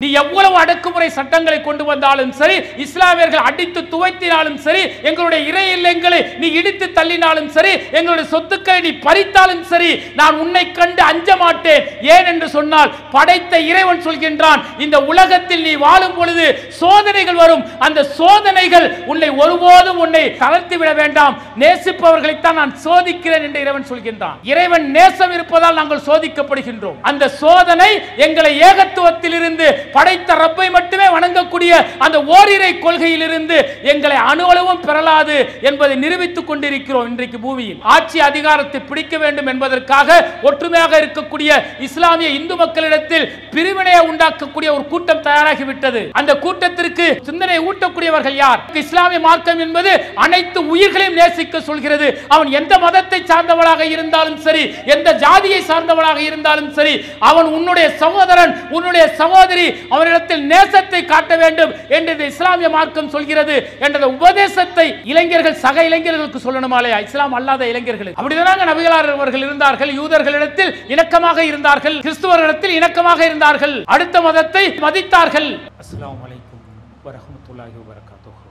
நீ எவ்வளவு அடக்குமுறை சட்டங்களை கொண்டு வந்தாலும் சரி, இஸ்லாமியர்கள் அடித்து துவைத்தினாலும் சரி, எங்களுடைய இறை இல்லங்களை நீ இடித்து தள்ளினாலும் சரி, எங்களுடைய சொத்துக்களை நீ பறித்தாலும் சரி, நான் உன்னை கண்டு அஞ்ச மாட்டேன். ஏன் என்று சொன்னால் படைத்த இறைவன் சொல்கின்றான், இந்த உலகத்தில் நீ வாழும் பொழுது சோதனைகள் வரும். அந்த சோதனைகள் உன்னை ஒருபோதும் உன்னை தளர்த்தி விட வேண்டாம், நேசிப்பவர்களைத்தான் நான் சோதிக்கிறேன் என்று இறைவன் சொல்கின்றான். இறைவன் நேசம் இருப்பதால் நாங்கள் சோதிக்கப்படுகின்றோம். அந்த சோதனை எங்களை ஏகத்துவத்தில் இருந்து, படைத்த ரப்பை மட்டுமே வணங்கக்கூடிய அந்த ஓரிரை கொள்கையிலிருந்து எங்களை அணுவளவும் பெறலாது என்பதை நிரூபித்துக் கொண்டிருக்கிறோம். இன்றைக்கு பூமியில் ஆட்சி அதிகாரத்தை பிடிக்க வேண்டும் என்பதற்காக ஒற்றுமையாக இருக்கக்கூடிய இஸ்லாமிய இந்து மக்களிடத்தில் பிரிவினையை உண்டாக்கக்கூடிய ஒரு கூட்டம் தயாராகிவிட்டது. அந்த கூட்டத்திற்கு சிந்தனை ஊட்டக்கூடியவர்கள் யார்? இஸ்லாமிய மார்க்கம் என்பது அனைத்து உயிர்களையும் நேசிக்க சொல்கிறது. அவன் எந்த மதத்தை சார்ந்தவளாக இருந்தாலும் சரி, எந்த ஜாதியை சார்ந்தவளாக இருந்தாலும் சரி, அவன் உன்னுடைய சகோதரன், உன்னுடைய சகோதரி, அவரிடத்தில் நேசத்தை காட்ட வேண்டும் என்று இஸ்லாமிய மார்க்கம் சொல்கிறது என்ற உபதேசத்தை இளைஞர்கள் சக இளைஞர்களுக்கு சொல்லணுமாலே, இஸ்லாம் அல்லாத இளைஞர்கள். அப்படிதான் நபிகளார் அவர்கள் இருந்தார்கள். யூதர்களிடத்தில் இணக்கமாக இருந்தார்கள், கிறிஸ்துவர்களிடத்தில் இணக்கமாக இருந்தார்கள், அடுத்த மதத்தை மதித்தார்கள். அஸ்ஸலாமு அலைக்கும் வரஹ்மத்துல்லாஹி வபரகாத்துஹு.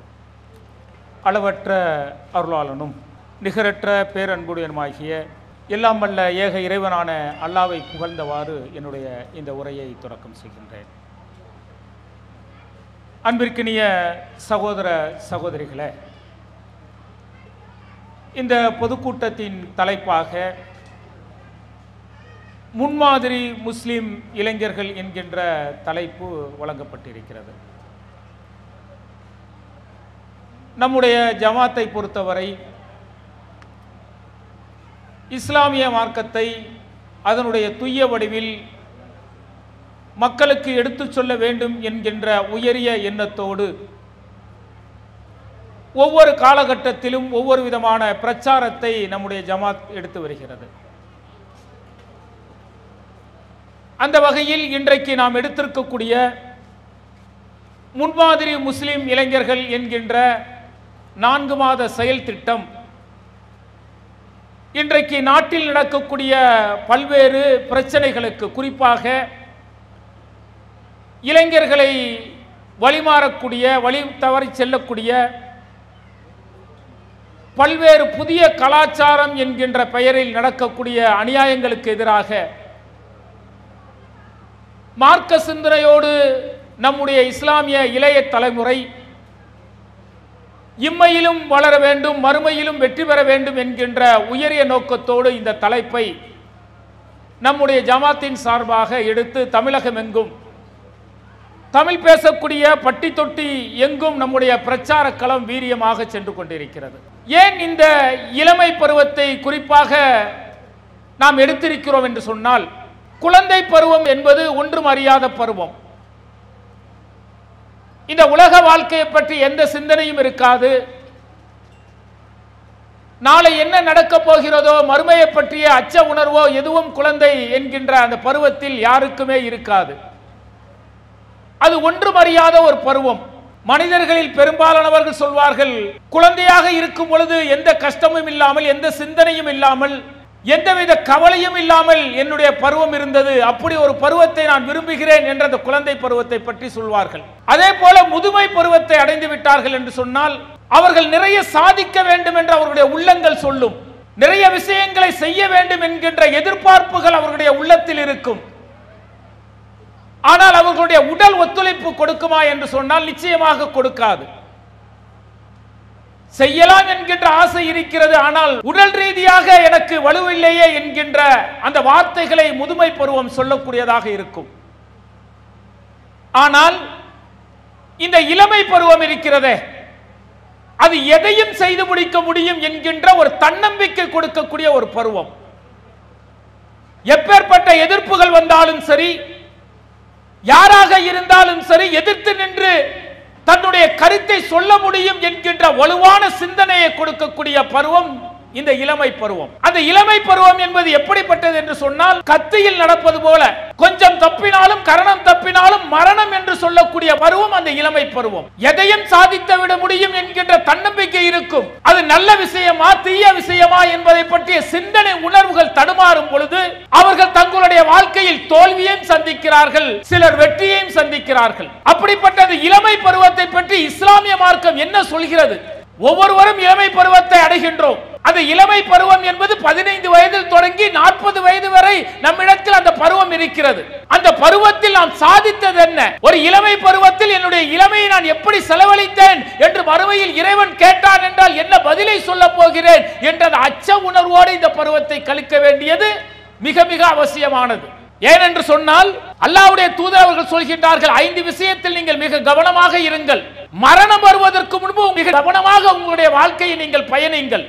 அளவற்ற அருளாளனும் நிகரற்ற பேரன்புடையனுமாகிய எல்லாம் வல்ல ஏக இறைவனான அல்லாஹ்வை புகழ்ந்தவாறு என்னுடைய இந்த உரையை தொடக்கம் செய்கின்றேன். அன்பிற்கினிய சகோதர சகோதரிகளே, இந்த பொதுக்கூட்டத்தின் தலைப்பாக முன்மாதிரி முஸ்லிம் இளைஞர்கள் என்கின்ற தலைப்பு வழங்கப்பட்டிருக்கிறது. நம்முடைய ஜமாத்தை பொறுத்தவரை இஸ்லாமிய மார்க்கத்தை அதனுடைய தூய வடிவில் மக்களுக்கு எடுத்துச் சொல்ல வேண்டும் என்கின்ற உயரிய எண்ணத்தோடு ஒவ்வொரு காலகட்டத்திலும் ஒவ்வொரு விதமான பிரச்சாரத்தை நம்முடைய ஜமாத் எடுத்து வருகிறது. அந்த வகையில் இன்றைக்கு நாம் எடுத்திருக்கக்கூடிய முன்மாதிரி முஸ்லிம் இளைஞர்கள் என்கின்ற 4 மாத செயல் திட்டம் இன்றைக்கு நாட்டில் நடக்கக்கூடிய பல்வேறு பிரச்சனைகளுக்கு, குறிப்பாக இளைஞர்களை வழிமாறக்கூடிய, வழி தவறி செல்லக்கூடிய பல்வேறு புதிய கலாச்சாரம் என்கின்ற பெயரில் நடக்கக்கூடிய அநியாயங்களுக்கு எதிராக மார்க்க சிந்தனையோடு நம்முடைய இஸ்லாமிய இளைய தலைமுறை இம்மையிலும் வளர வேண்டும், மறுமையிலும் வெற்றி பெற வேண்டும் என்கின்ற உயரிய நோக்கத்தோடு இந்த தலைப்பை நம்முடைய ஜமாத்தின் சார்பாக எடுத்து தமிழகம் எங்கும், தமிழ் பேசக்கூடிய பட்டி தொட்டி எங்கும் நம்முடைய பிரச்சார களம் வீரியமாக சென்று கொண்டிருக்கிறது. ஏன் இந்த இளமை பருவத்தை குறிப்பாக நாம் எடுத்திருக்கிறோம் என்று சொன்னால், குழந்தை பருவம் என்பது ஒன்றும் அறியாத பருவம். இந்த உலக வாழ்க்கையை பற்றி எந்த சிந்தனையும் இருக்காது. நாளை என்ன நடக்கப் போகிறதோ, மறுமையை பற்றிய அச்ச உணர்வோ எதுவும் குழந்தை என்கின்ற அந்த பருவத்தில் யாருக்குமே இருக்காது. அது ஒன்றும் அறியாத ஒரு பருவம். மனிதர்களில் பெரும்பாலானவர்கள் சொல்வார்கள், குழந்தையாக இருக்கும் பொழுது எந்த கஷ்டமும் இல்லாமல், எந்த சிந்தனையும் இல்லாமல், எந்தவித கவலையும் இல்லாமல் என்னுடைய பருவம் இருந்தது, அப்படி ஒரு பருவத்தை நான் விரும்புகிறேன் என்ற அந்த குழந்தை பருவத்தை பற்றி சொல்வார்கள். அதே போல முதுமை பருவத்தை அடைந்து விட்டார்கள் என்று சொன்னால் அவர்கள் நிறைய சாதிக்க வேண்டும் என்று அவர்களுடைய உள்ளங்கள் சொல்லும், நிறைய விஷயங்களை செய்ய வேண்டும் என்கின்ற எதிர்பார்ப்புகள் அவர்களுடைய உள்ளத்தில் இருக்கும். ஆனால் அவர்களுடைய உடல் ஒத்துழைப்பு கொடுக்குமா என்று சொன்னால் நிச்சயமாக கொடுக்காது. செய்யலாம் என்கின்ற ஆசை இருக்கிறது, ஆனால் உடல் ரீதியாக எனக்கு வலுவில்லையே என்கின்ற அந்த வார்த்தைகளை முதுமை பருவம் சொல்லக்கூடியதாக இருக்கும். ஆனால் இந்த இளமை பருவம் இருக்கிறதே, அது எதையும் செய்து முடிக்க முடியும் என்கின்ற ஒரு தன்னம்பிக்கை கொடுக்கக்கூடிய ஒரு பருவம். எப்பேற்பட்ட எதிர்ப்புகள் வந்தாலும் சரி, யாராக இருந்தாலும் சரி, எதிர்த்து நின்று தன்னுடைய கருத்தை சொல்ல முடியும் என்கின்ற வலுவான சிந்தனையை கொடுக்கக்கூடிய பருவம் இந்த இளமை பருவம். அந்த இளமை பருவம் என்பது எப்படிப்பட்டது என்று சொன்னால், கத்தியில் நடப்பது போல கொஞ்சம் தப்பினாலும் கரணம் தப்பினாலும் மரணம் என்று சொல்லக்கூடிய பருவம் அந்த இளமை பருவம். எதையும் சாதித்து விட முடியும் என்கின்ற தன்னம்பிக்கை இருக்கும். அது நல்ல விஷயமா தீய விஷயமா என்பதை பற்றிய சிந்தனை உணர்வுகள் தடுமாறும் பொழுது அவர்கள் தங்களுடைய தன்னுடைய வாழ்க்கையில் தோல்வியையும் சந்திக்கிறார்கள், சிலர் வெற்றியையும் சந்திக்கிறார்கள். அப்படிப்பட்ட இளமை பருவத்தை பற்றி இஸ்லாமிய மார்க்கம் என்ன சொல்கிறது? ஒவ்வொருவரும் இளமை பருவத்தை அடைகின்றோம். அந்த இளமை பருவம் என்பது 15 வயதில் தொடங்கி 40 வயது வரை நம்மிடத்தில் அந்த பருவம் இருக்கிறது. அந்த பருவத்தில் நாம் சாதித்தது என்ன? ஒரு இளமை பருவத்தில் என்னுடைய இளமையை நான் எப்படி செலவழித்தேன் என்று மறுமையில் இறைவன் கேட்டான் என்றால் என்ன பதிலை சொல்ல போகிறேன் என்ற அச்ச உணர்வோடு இந்த பருவத்தை கழிக்க வேண்டியது மிக மிக அவசியமானது. ஏனென்று சொன்னால் அல்லாஹ்வுடைய தூதர் அவர்கள் சொல்கின்றார்கள், 5 விஷயத்தில் நீங்கள் மிக கவனமாக இருங்கள். மரணம் வருவதற்கு முன்பு மிக கவனமாக உங்களுடைய வாழ்க்கையை நீங்கள் பயணிங்கள்.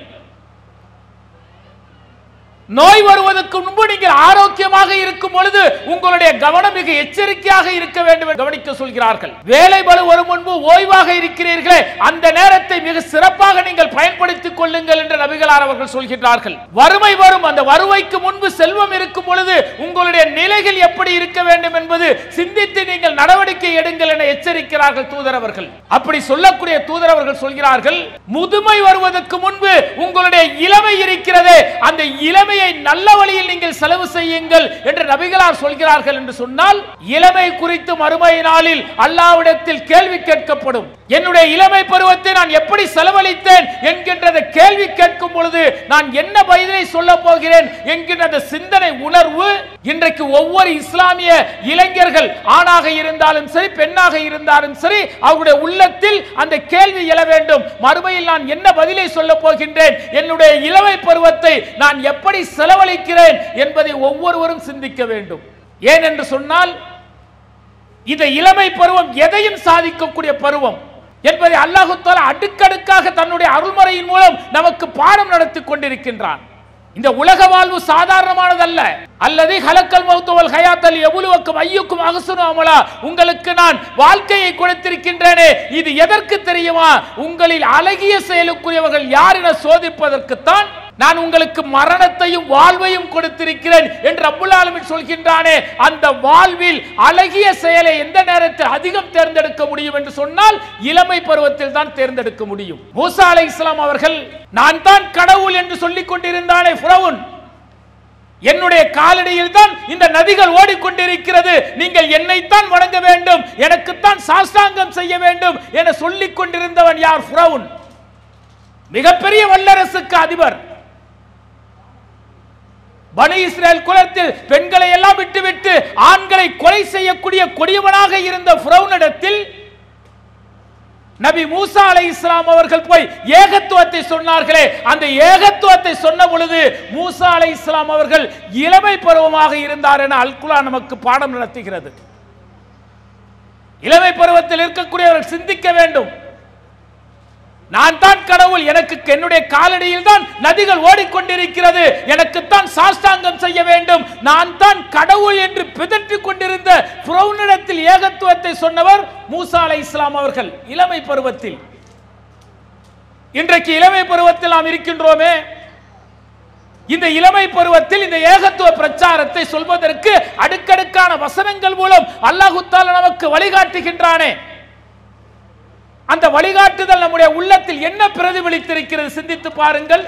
நோய் வருவதற்கு முன்பு நீங்கள் ஆரோக்கியமாக இருக்கும் பொழுது உங்களுடைய கவனம் மிக எச்சரிக்கையாக இருக்க வேண்டும் என்று கவனிக்க சொல்கிறார்கள். வேலை பளு வரும் முன்பு ஓய்வாக இருக்கிறீர்களே, அந்த நேரத்தை மிக சிறப்பாக நீங்கள் பயன்படுத்திக் கொள்ளுங்கள் என்று நபிகளார் அவர்கள் சொல்கிறார்கள். வறுமை வரும், அந்த வருவைக்கு முன்பு செல்வம் இருக்கும் பொழுது உங்களுடைய நிலைகள் எப்படி இருக்க வேண்டும் என்பது சிந்தித்து நீங்கள் நடவடிக்கை எடுங்கள் என எச்சரிக்கிறார்கள் தூதர் அவர்கள். அப்படி சொல்லக்கூடிய தூதர் அவர்கள் சொல்கிறார்கள், முதுமை வருவதற்கு முன்பு உங்களுடைய இளமை இருக்கிறதே, அந்த இளமை நல்ல வழியில் நீங்கள் செலவு செய்யுங்கள் என்று நபிகளார் சொல்கிறார்கள். என்று சொன்னால் இளமை குறித்து மறுமை நாளில் அல்லாஹ்விடத்தில் கேள்வி கேட்கப்படும். என்னுடைய இளமை பருவத்தை நான் எப்படி செலவழித்தேன் என்கின்ற கேள்வி கேட்கும் பொழுது நான் என்ன பதிலை சொல்ல போகிறேன் என்கின்ற சிந்தனை உணர்வு இன்றைக்கு ஒவ்வொரு இஸ்லாமிய இளைஞர்கள் ஆணாக இருந்தாலும் சரி பெண்ணாக இருந்தாலும் சரி அவருடைய உள்ளத்தில் அந்த கேள்வி எழ வேண்டும். மறுமையில் நான் என்ன பதிலை சொல்ல போகின்றேன், என்னுடைய இளமை பருவத்தை நான் எப்படி செலவழிக்கிறேன் என்பதை ஒவ்வொருவரும் சிந்திக்க வேண்டும். ஏன் என்று சொன்னால் இந்த இளமை பருவம் எதையும் சாதிக்கக்கூடிய பருவம் என்பதை அல்லாஹ் தஆலா அடுக்கடுக்காக தன்னுடைய அருள்மறையின் மூலம் நமக்கு பாடம் நடத்தி கொண்டிருக்கின்றான். இந்த உலக வாழ்வு சாதாரணமானதல்ல. அல்லது ஹலக்கல் மௌத் வல் ஹயாத் லியப்லுவக்கும் அய்யுக்கும் அஹ்ஸனு அமலா, உங்களுக்கு நான் வாழ்க்கையை கொடுத்திருக்கின்றேனே, இது எதற்கு தெரியுமா? உங்களில் அழகிய செயலுக்குரியவர்கள் யார் என சோதிப்பதற்குத்தான் நான் உங்களுக்கு மரணத்தையும் வாழ்வையும் கொடுத்திருக்கிறேன் என்று ரப்புல் ஆலமீன் சொல்கின்றானே. அந்த வாழ்வில் அழகிய செயலை எந்த நேரத்தில் அதிகம் தேர்ந்தெடுக்க முடியும் என்று சொன்னால் இளமை பருவத்தில் தான் தேர்ந்தெடுக்க முடியும். மூசா அலைஹிஸ்ஸலாம் அவர்கள் நான் தான் கடவுள் என்று சொல்லிக் கொண்டிருந்தானே ஃபிரௌன், என்னுடைய காலடியில் தான் இந்த நதிகள் ஓடிக்கொண்டிருக்கிறது, நீங்கள் என்னைத்தான் வணங்க வேண்டும், எனக்குத்தான் சாஷ்டாங்கம் செய்ய வேண்டும் என சொல்லிக் கொண்டிருந்தவன் யார்? ஃபிரௌன். மிகப்பெரிய வல்லரசுக்கு அதிபர். பனி இஸ்ரேல் குலத்தில் பெண்களை எல்லாம் விட்டுவிட்டு ஆண்களை கொலை செய்யக்கூடிய கொடியவனாக இருந்த ஃபிரௌனிடத்தில் நபி மூசா அலைஹிஸ்ஸலாம் அவர்கள் போய் ஏகத்துவத்தை சொன்னார்களே, அந்த ஏகத்துவத்தை சொன்ன பொழுது மூசா அலைஹிஸ்ஸலாம் அவர்கள் இளமை பருவமாக இருந்தார் என அல் குர்ஆன் நமக்கு பாடம் நடத்துகிறது. இளமை பருவத்தில் இருக்கக்கூடியவர்கள் சிந்திக்க வேண்டும். நான் தான் கடவுள், எனக்கு என்னுடைய காலடியில் தான் நதிகள் ஓடிக்கொண்டிருக்கிறது, எனக்குத்தான் சாஷ்டாங்கம் செய்ய வேண்டும், நான் தான் கடவுள் என்று பிதற்றிக் கொண்டிருந்த ஃபிரௌனிடத்தில் ஏகத்துவத்தை சொன்னவர் மூசா அலைஹிஸ்ஸலாம் அவர்கள் இளமை பருவத்தில். இன்றைக்கு இளமை பருவத்தில் நாம் இருக்கின்றோமே, இந்த இளமை பருவத்தில் இந்த ஏகத்துவ பிரச்சாரத்தை சொல்வதற்கு அடுக்கடுக்கான வசனங்கள் மூலம் அல்லாஹ் தஆலா நமக்கு வழிகாட்டுகின்றானே. அந்த வழிகாட்டுதல் நம்முடைய உள்ளத்தில் என்ன பிரதிபலித்திருக்கிறது சிந்தித்து பாருங்கள்.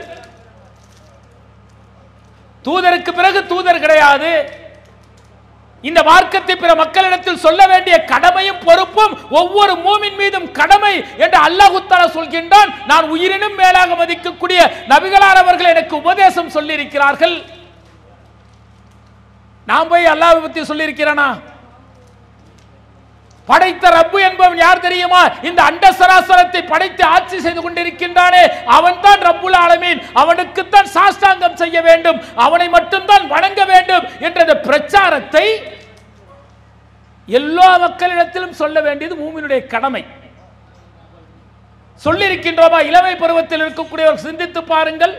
தூதருக்கு பிறகு தூதர் கிடையாது. இந்த மார்க்கத்தை பிற மக்களிடத்தில் சொல்ல வேண்டிய கடமையும் பொறுப்பும் ஒவ்வொரு மூமின் மீதும் கடமை என்று அல்லாஹ் தஆலா சொல்கின்றான். நான் உயிரினும் மேலாக மதிக்கக்கூடிய நபிகளார் அவர்கள் எனக்கு உபதேசம் சொல்லி இருக்கிறார்கள். நான் போய் அல்லாஹ்வை பற்றி சொல்லி இருக்கிறானா? படைத்த ரப்பு என்பவன் யார் தெரியுமா? இந்த அண்ட சராசரத்தை படைத்து ஆட்சி செய்து கொண்டிருக்கின்றானே, அவன் தான் ரப்புல் ஆலமீன், அவனுக்குத்தான் சாஷ்டாங்கம் செய்ய வேண்டும், அவனை மட்டும்தான் வணங்க வேண்டும் என்ற பிரச்சாரத்தை எல்லா மக்களிடத்திலும் சொல்ல வேண்டியது மூமினுடைய கடமை. சொல்லியிருக்கின்றோமா? இளமை பருவத்தில் இருக்கக்கூடியவர் சிந்தித்து பாருங்கள்.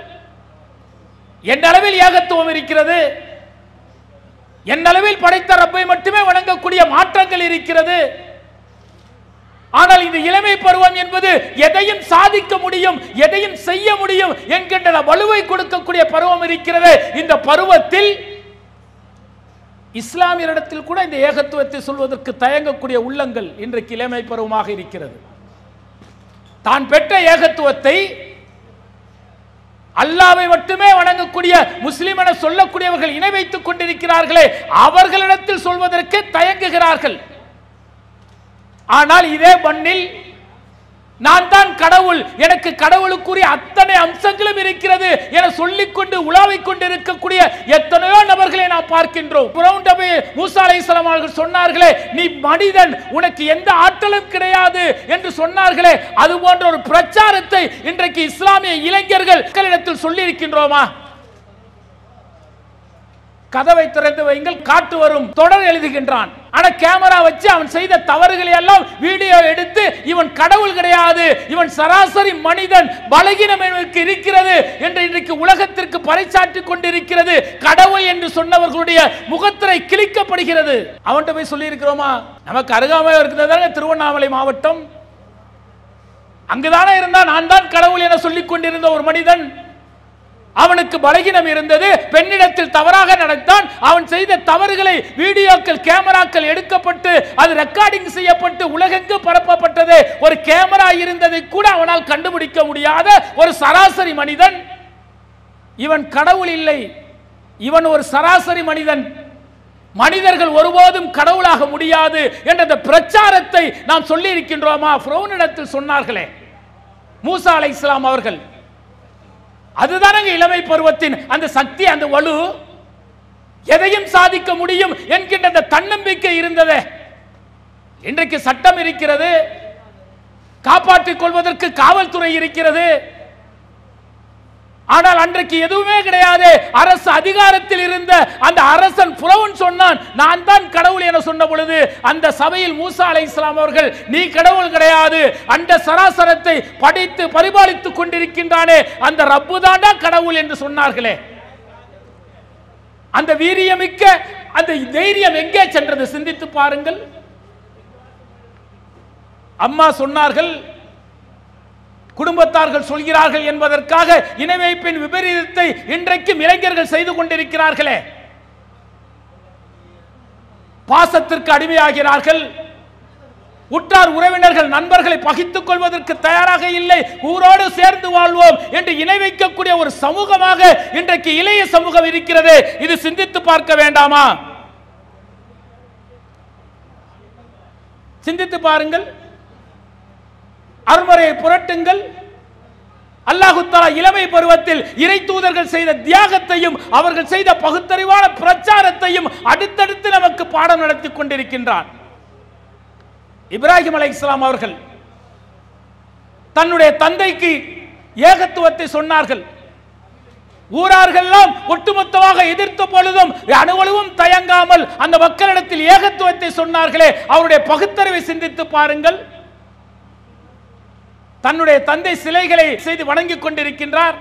எந்த அளவில் ஏகத்துவம் இருக்கிறது, என்னளவில் படைத்த ரப்பை மட்டுமே வணங்கக்கூடிய மாற்றங்கள் இருக்கிறது. ஆனால் இந்த இளமை பருவம் என்பது எதையும் சாதிக்க முடியும், எதையும் செய்ய முடியும் என்கின்ற வலுவை கொடுக்கக்கூடிய பருவம் இருக்கிறது. இந்த பருவத்தில் இஸ்லாமியரிடத்தில் கூட இந்த ஏகத்துவத்தை சொல்வதற்கு தயங்கக்கூடிய உள்ளங்கள் இன்றைக்கு இளமை பருவமாக இருக்கிறது. தான் பெற்ற ஏகத்துவத்தை அல்லாஹ்வை மட்டுமே வணங்கக்கூடிய முஸ்லிம் என சொல்லக்கூடியவர்கள் இணை வைத்துக் கொண்டிருக்கிறார்களே, அவர்களிடத்தில் சொல்வதற்கு தயங்குகிறார்கள். ஆனால் இதே மண்ணில் நான் தான் கடவுள், எனக்கு கடவுளுக்குரிய அத்தனை அம்சங்களும் இருக்கிறது என சொல்லிக்கொண்டு உலாவிக் கொண்டிருக்கக்கூடிய எத்தனையோ நபர்களை நாம் பார்க்கின்றோம். மூசா அலைஹிஸ்ஸலாம் அவர்கள் சொன்னார்களே, நீ மனிதன், உனக்கு எந்த ஆற்றலும் கிடையாது என்று சொன்னார்களே, அது போன்ற ஒரு பிரச்சாரத்தை இன்றைக்கு இஸ்லாமிய இளைஞர்கள் மக்களிடத்தில் சொல்லி இருக்கின்றோமா? கதவை திறந்து வைங்கள், காட்டு வரும் தொடர் எழுதுகின்றான். ஆனா கேமரா வச்சு அவன் செய்த தவறுகளை எல்லாம் வீடியோ எடுத்து இவன் கடவுள் கிடையாது, இவன் சராசரி மனிதன், பலகீனம் இருக்கிறது என்று இன்றைக்கு உலகத்திற்கு பறைசாற்றி கொண்டிருக்கிறது. கடவுள் என்று சொன்னவர்களுடைய முகத்திரை கிழிக்கப்படுகிறது. அவன்கிட்ட போய் சொல்லி இருக்கிறோமா? நமக்கு அருகாமையில் இருக்கிறது திருவண்ணாமலை மாவட்டம். அங்குதானே இருந்தா நான் தான் கடவுள் என சொல்லிக் கொண்டிருந்த ஒரு மனிதன், அவனுக்கு பலகீனம் இருந்தது, பெண்ணிடத்தில் தவறாக நடந்தான், அவன் செய்த தவறுகளை வீடியோக்கள் கேமராக்கள் எடுக்கப்பட்டு அது ரெக்கார்டிங் செய்யப்பட்டு உலகெங்கு பரப்பப்பட்டது. ஒரு கேமரா இருந்ததை கூட அவனால் கண்டுபிடிக்க முடியாத ஒரு சராசரி மனிதன். இவன் கடவுள் இல்லை, இவன் ஒரு சராசரி மனிதன். மனிதர்கள் ஒருபோதும் கடவுளாக முடியாது என்ற அந்த பிரச்சாரத்தை நாம் சொல்லி இருக்கின்றோமா? ஃபிரௌனிடத்தில் சொன்னார்களே மூசா அலைஹிஸ்ஸலாம் அவர்கள், அதுதானே இளமை பருவத்தின் அந்த சக்தி, அந்த வலு, எதையும் சாதிக்க முடியும் என்கின்ற அந்த தன்னம்பிக்கை இருந்தது. இன்றைக்கு சட்டம் இருக்கிறது, காப்பாற்றிக் கொள்வதற்கு காவல்துறை இருக்கிறது. ஆனால் அன்றைக்கு எதுவுமே கிடையாது. அரசு அதிகாரத்தில் இருந்த அந்த அரசன் ஃபிரௌன் சொன்னான் நான் தான் கடவுள் என சொன்ன பொழுது அந்த சபையில் மூசா அலைஹிஸ்ஸலாம் அவர்கள், நீ கடவுள் கிடையாது, அந்த சராசரத்தை படித்து பரிபாலித்துக் கொண்டிருக்கின்றானே அந்த ரப்பு தாண்டா கடவுள் என்று சொன்னார்களே. அந்த வீரியமிக்க அந்த தைரியம் எங்கே சென்றது? சிந்தித்து பாருங்கள். அம்மா சொன்னார்கள், குடும்பத்தார்கள் சொல்கிறார்கள் என்பதற்காக இணை வைப்பின் விபரீதத்தை இன்றைக்கும் இளைஞர்கள் செய்து கொண்டிருக்கிறார்களே. பாசத்திற்கு அடிமையாகிறார்கள். உற்றார் உறவினர்கள் நண்பர்களை பகித்துக் கொள்வதற்கு தயாராக இல்லை. ஊரோடு சேர்ந்து வாழ்வோம் என்று இணை வைக்கக்கூடிய ஒரு சமூகமாக இன்றைக்கு இளைய சமூகம் இருக்கிறது. இது சிந்தித்து பார்க்க வேண்டாமா? சிந்தித்து பாருங்கள். அருள்முறையை புரட்டுங்கள். அல்லாஹ் தஆலா இளமை பருவத்தில் இறை தூதர்கள் செய்த தியாகத்தையும் அவர்கள் செய்த பகுத்தறிவான பிரச்சாரத்தையும் அடுத்தடுத்து நமக்கு பாடம் நடத்தி கொண்டிருக்கின்றார். இப்ராஹிம் அலைஹிஸ்ஸலாம் அவர்கள் தன்னுடைய தந்தைக்கு ஏகத்துவத்தை சொன்னார்கள். ஊரார்களெல்லாம் ஒட்டுமொத்தமாக எதிர்த்த பொழுதும் அணுவளவும் தயங்காமல் அந்த மக்களிடத்தில் ஏகத்துவத்தை சொன்னார்களே, அவருடைய பகுத்தறிவை சிந்தித்து பாருங்கள். தன்னுடைய தந்தை சிலைகளை செய்து வணங்கிக் கொண்டிருக்கின்றார்.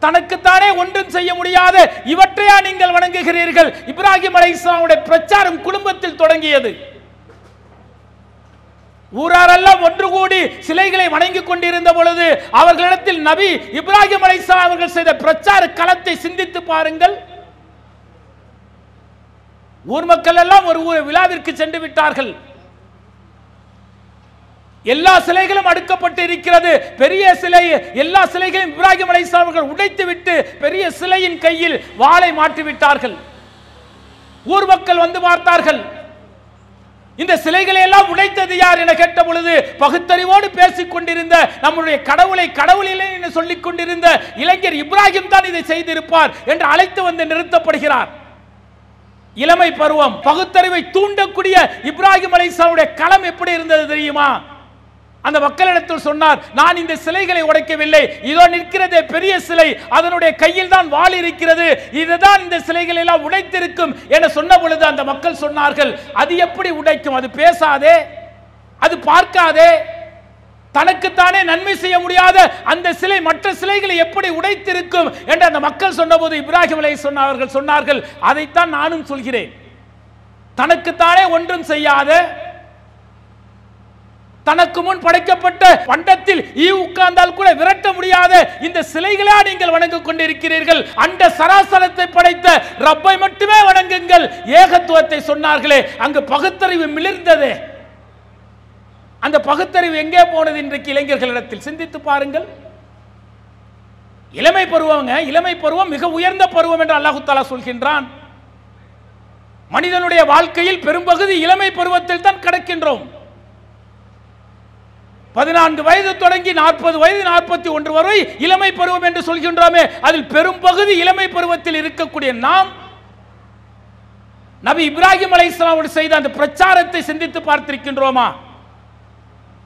தனக்குத்தானே ஒன்றும் செய்ய முடியாத இவற்றையா நீங்கள் வணங்குகிறீர்கள்? இப்ராஹிம் அலைஹிஸ்ஸலாமுடைய பிரச்சாரம் குடும்பத்தில் தொடங்கியது. ஊராரெல்லாம் ஒன்று கூடி சிலைகளை வணங்கிக் கொண்டிருந்த பொழுது அவர்களிடத்தில் நபி இப்ராஹிம் அலைஹிஸ்ஸலாம் அவர்கள் செய்த பிரச்சார களத்தை சிந்தித்து பாருங்கள். ஊர் மக்கள் எல்லாம் ஒரு விழாவிற்கு சென்று விட்டார்கள். எல்லா சிலைகளும் அடுக்கப்பட்டு இருக்கிறது. பெரிய சிலை, எல்லா சிலைகளையும் இப்ராஹிம் அலைஹிஸ்ஸலாம் அவர்கள் உடைத்து விட்டு பெரிய சிலையின் கையில் வாளை மாற்றி விட்டார்கள். ஊர் மக்கள் வந்து பார்த்தார்கள். இந்த சிலைகளை எல்லாம் உடைத்தது யார் என கேட்ட பொழுது பகுத்தறிவோடு பேசிக் கொண்டிருந்த நம்முடைய கடவுளை கடவுளிலே என்று சொல்லிக் கொண்டிருந்த இளைஞர் இப்ராஹிம் தான் இதை செய்திருப்பார் என்று அழைத்து வந்து நிறுத்தப்படுகிறார். இளமை பருவம், பகுத்தறிவை தூண்டக்கூடிய இப்ராஹிம் அலைஹிஸ்ஸலாமுடைய களம் எப்படி இருந்தது தெரியுமா? அந்த மக்களிடத்தில் சொன்னார், நான் இந்த சிலைகளை உடைக்கவில்லை, இதோ நிற்கிறதே பெரிய சிலை, அதனுடைய கையில் தான் வாள் இருக்கிறது, இதுதான் இந்த சிலைகளை எல்லாம் உடைத்திருக்கும் என சொன்ன பொழுது அந்த மக்கள் சொன்னார்கள், அது எப்படி உடைக்கும்? அது பேசாதே, அது பார்க்காதே, தனக்குத்தானே நன்மை செய்ய முடியாத அந்த சிலை மற்ற சிலைகளை எப்படி உடைத்திருக்கும் என்று அந்த மக்கள் சொன்னபோது இப்ராஹிம் அலைஹிஸ்ஸலாம் அவர்கள் சொன்னார்கள், அதைத்தான் நானும் சொல்கிறேன். தனக்குத்தானே ஒன்றும் செய்யாத, தனக்கு முன் படைக்கப்பட்ட பண்டத்தில் ஈ உட்கார்ந்தால் கூட விரட்ட முடியாத இந்த சிலைகளா நீங்கள் வணங்கிக் கொண்டிருக்கிறீர்கள்? அந்த சராசரத்தை படைத்த ரப்பை மட்டுமே வணங்குங்கள். ஏகத்துவத்தை சொன்னார்களே, அங்கு பகுத்தறிவு மிளிர்ந்தது. அந்த பகுத்தறிவு எங்கே போனது? இன்றைக்கு இளைஞர்களிடத்தில் சிந்தித்து பாருங்கள். இளமை பருவங்க, இளமை பருவம் மிக உயர்ந்த பருவம் என்று அல்லாஹ் தஆலா சொல்கின்றான். மனிதனுடைய வாழ்க்கையில் பெரும்பகுதி இளமை பருவத்தில் தான் கடக்கின்றோம். 14 வயது தொடங்கி 40 வயது 41 வரை இளமை பருவம் என்று சொல்கின்றோமே, அதில் பெரும்பகுதி இளமை பருவத்தில் இருக்கக்கூடிய நாம் நபி இப்ராஹிம் அலைஹிஸ்ஸலாம் செய்த அந்த பிரச்சாரத்தை சிந்தித்து பார்த்திருக்கின்றோமா?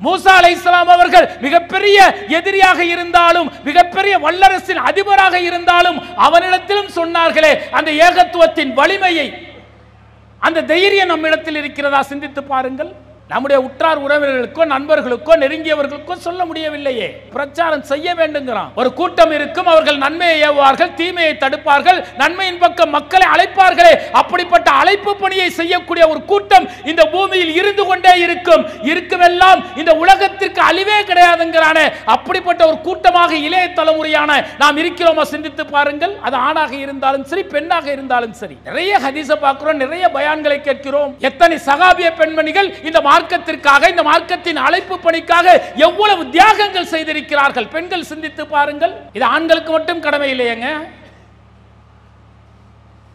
மூசா அலைஹிஸ்ஸலாம் அவர்கள் மிகப்பெரிய எதிரியாக இருந்தாலும், மிகப்பெரிய வல்லரசின் அதிபராக இருந்தாலும் அவனிடத்திலும் சொன்னார்களே அந்த ஏகத்துவத்தின் வலிமையை, அந்த தைரியம் நம்மிடத்தில் இருக்கிறதா? சிந்தித்து பாருங்கள். நம்முடைய உற்றார் உறவினர்களுக்கோ நண்பர்களுக்கோ நெருங்கியவர்களுக்கோ சொல்ல முடியவில்லையே. பிரச்சாரம் செய்ய வேண்டுங்கிறான். ஒரு கூட்டம் இருக்கும், அவர்கள் நன்மையை ஏவுவார்கள், தீமையை தடுப்பார்கள், நன்மையின் பக்கம் மக்களை அழைப்பார்களே, அப்படிப்பட்ட அழைப்பு பணியை செய்யக்கூடிய ஒரு கூட்டம் இந்த பூமியில் இருந்து கொண்டே இருக்கும். இருக்குமெல்லாம் இந்த உலகத்திற்கு அழிவே கிடையாதுங்கிறானே, அப்படிப்பட்ட ஒரு கூட்டமாக இளைய தலைமுறையான நாம் இருக்கிறோமா? சிந்தித்து பாருங்கள். அது ஆணாக இருந்தாலும் சரி, பெண்ணாக இருந்தாலும் சரி. நிறைய ஹதீஸை பார்க்கிறோம், நிறைய பயான்களை கேட்கிறோம். எத்தனை சகாபிய பெண்மணிகள் இந்த மார்க்கத்திற்காக, இந்த மார்க்கத்தின் அழைப்பு பணிக்காக எவ்வளவு தியாகங்கள் செய்திருக்கிறார்கள். பெண்கள் சிந்தித்து பாருங்கள். இது ஆண்களுக்கு மட்டும் கடமை இல்லையேங்க.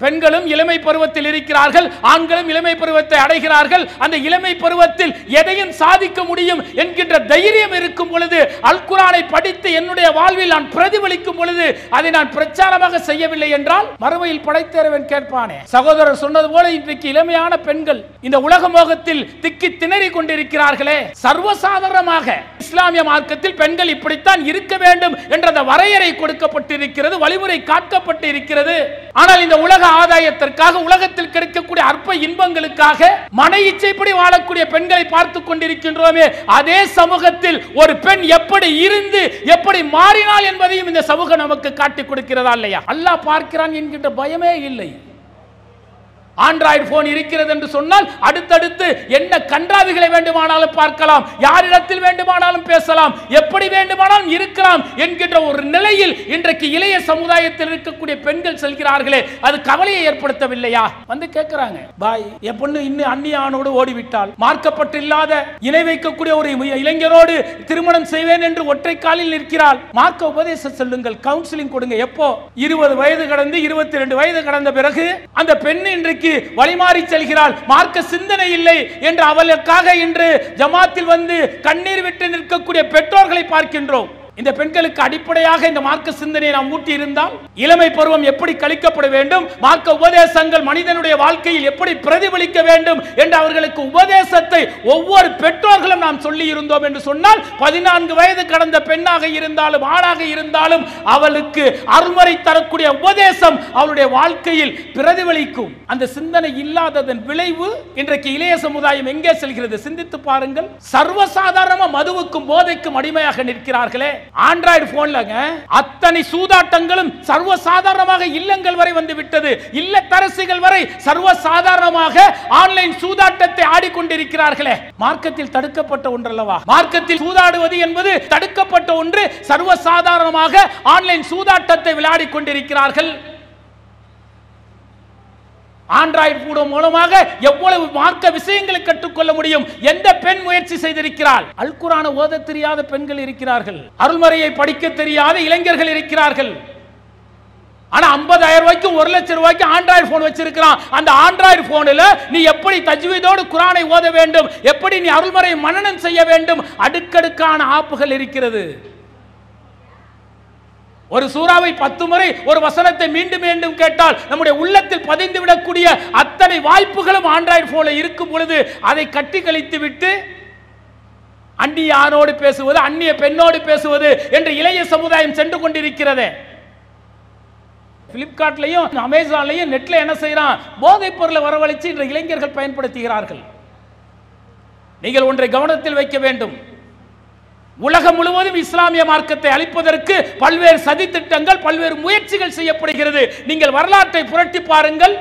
பெண்களும் இளமை பருவத்தில் இருக்கிறார்கள், ஆண்களும் இளமை பருவத்தை அடைகிறார்கள். அந்த இளமை பருவத்தில் எதையும் சாதிக்க முடியும் என்கின்ற தைரியம் இருக்கும் பொழுது, அல் குர்ஆனை படித்து என்னுடைய வாழ்வில் நான் பிரதிபலிக்கும் பொழுது அதை நான் பிரச்சாரமாக செய்யவில்லை என்றால் மறுமையில் படைத்தேறவன் கேட்பானே. சகோதரர் சொன்னது போல இன்றைக்கு இளமையான பெண்கள் இந்த உலக மோகத்தில் திக்கி திணறி கொண்டிருக்கிறார்களே. சர்வசாதாரணமாக இஸ்லாமிய மார்க்கத்தில் பெண்கள் இப்படித்தான் இருக்க வேண்டும் என்ற அந்த வரையறை கொடுக்கப்பட்டிருக்கிறது, வழிமுறை காட்டப்பட்டு இருக்கிறது. ஆனால் இந்த உலக ஆதாயத்திற்காக, உலகத்தில் கிடைக்கக்கூடிய அற்ப இன்பங்களுக்காக மன இச்சைப்படி வாழக்கூடிய பெண்களை பார்த்து கொண்டிருக்கின்றோமே. அதே சமூகத்தில் ஒரு பெண் எப்படி இருந்து எப்படி மாறினாள் என்பதையும் இந்த சமூகம் நமக்கு காட்டிக் கொடுக்கிறதா இல்லையா? அல்லாஹ் பார்க்கிறான் என்கின்ற பயமே இல்லை. ஆண்ட்ராய்டு போன் இருக்கிறது என்று சொன்னால் அடுத்தடுத்து என்ன கன்றாவிகளை வேண்டுமானாலும் பார்க்கலாம், யாரிடத்தில் வேண்டுமானாலும் பேசலாம், எப்படி வேண்டுமானாலும் இருக்கலாம் என்கின்ற ஒரு நிலையில் இன்றைக்கு இளைய சமுதாயத்தில் இருக்கக்கூடிய பெண்கள் செல்கிறார்களே, அது கவலையை ஏற்படுத்தவில்லையா? வந்து கேட்கிறாங்க, பாய் என் பொண்ணு இன்னும் அந்நிய ஆணோடு ஓடிவிட்டால், மார்க்கப்பட்டு இல்லாத இணை வைக்கக்கூடிய ஒரு இளைஞரோடு திருமணம் செய்வேன் என்று ஒற்றை காலில் நிற்கிறாள். மார்க்க உபதேசம் சொல்லுங்கள், கவுன்சிலிங் கொடுங்க. எப்போ 20 வயது கடந்து 22 வயது கடந்த பிறகு அந்த பெண் இன்றைக்கு வழிமாறி செல்கிறாள், மார்க்க சிந்தனை இல்லை என்று அவளுக்காக இன்று ஜமாத்தில் வந்து கண்ணீர் விட்டு நிற்கக்கூடிய பெற்றோர்களை பார்க்கின்றோம். இந்த பெண்களுக்கு அடிப்படையாக இந்த மார்க்க சிந்தனையை நாம் ஊட்டி இருந்தால் இளமை பருவம் எப்படி கழிக்கப்பட வேண்டும், மார்க்க உபதேசங்கள் மனிதனுடைய வாழ்க்கையில் எப்படி பிரதிபலிக்க வேண்டும் என்று அவர்களுக்கு உபதேசத்தை ஒவ்வொரு பெற்றோர்களும் நாம் சொல்லி இருந்தோம் என்று சொன்னால் 14 வயது கடந்த பெண்ணாக இருந்தாலும் ஆணாக இருந்தாலும் அவளுக்கு அருள்முறை தரக்கூடிய உபதேசம் அவளுடைய வாழ்க்கையில் பிரதிபலிக்கும். அந்த சிந்தனை இல்லாததன் விளைவு இன்றைக்கு இளைய சமுதாயம் எங்கே செல்கிறது? சிந்தித்து பாருங்கள். சர்வசாதாரண மதுவுக்கும் போதைக்கும் அடிமையாக நிற்கிறார்களே. ஆண்ட்ராய்டு போன்லங்க அத்தனை சூதாட்டங்களும் சர்வசாதாரணமாக இல்லங்கள் வரை வந்து விட்டது. இல்லத்தரசிகள் வரை சர்வசாதாரணமாக ஆன்லைன் சூதாட்டத்தை ஆடிக்கொண்டிருக்கிறார்களே. மார்க்கத்தில் தடுக்கப்பட்ட ஒன்றல்லவா? மார்க்கத்தில் சூதாடுவது என்பது தடுக்கப்பட்ட ஒன்று. சர்வசாதாரணமாக ஆன்லைன் சூதாட்டத்தை விளையாடி கொண்டிருக்கிறார்கள். ஆண்ட்ராய்டு போன் மூலமாக எவ்வளவு மார்க்க விஷயங்களை கற்றுக்கொள்ள முடியும். எந்த பெண் முயற்சி செய்திருக்கிறாள்? அல் குர்ஆனை ஓத தெரியாத பெண்கள் இருக்கிறார்கள், அருள்மறையை படிக்க தெரியாத இளைஞர்கள் இருக்கிறார்கள். ஆனா 50,000 ரூபாய்க்கு 1,00,000 ரூபாய்க்கு ஆண்ட்ராய்டு போன் வச்சிருக்கிறான். அந்த ஆண்ட்ராய்டு போனில் நீ எப்படி தஜ்வீதோடு குர்ஆனை ஓத வேண்டும், எப்படி நீ அருள்மறை மனனம் செய்ய வேண்டும், அடுக்கடுக்கான ஆப்புகள் இருக்கிறது. ஒரு சூறாவை 10 முறை ஒரு வசனத்தை மீண்டும் மீண்டும் கேட்டால் நம்முடைய உள்ளத்தில் பதிந்து விடக்கூடிய அத்தனை வாய்ப்புகளும் ஆண்ட்ராய்டு போனில் இருக்கும் பொழுது அதை கட்டி கழித்து விட்டு அந்நிய ஆணோடு பேசுவது, அந்நிய பெண்ணோடு பேசுவது என்று இளைய சமுதாயம் சென்று கொண்டிருக்கிறது. பிளிப்கார்ட்லையும் அமேசான்லையும் நெட்ல என்ன செய்யறான்? போதைப் பொருளை வரவழைச்சு இன்று இளைஞர்கள் பயன்படுத்துகிறார்கள். நீங்கள் ஒன்றை கவனத்தில் வைக்க வேண்டும். உலகம் முழுவதும் இஸ்லாமிய மார்க்கத்தை அழிப்பதற்கு பல்வேறு சதி திட்டங்கள், பல்வேறு முயற்சிகள் செய்யப்படுகிறது. நீங்கள் வரலாற்றை புரட்டி பாருங்கள்.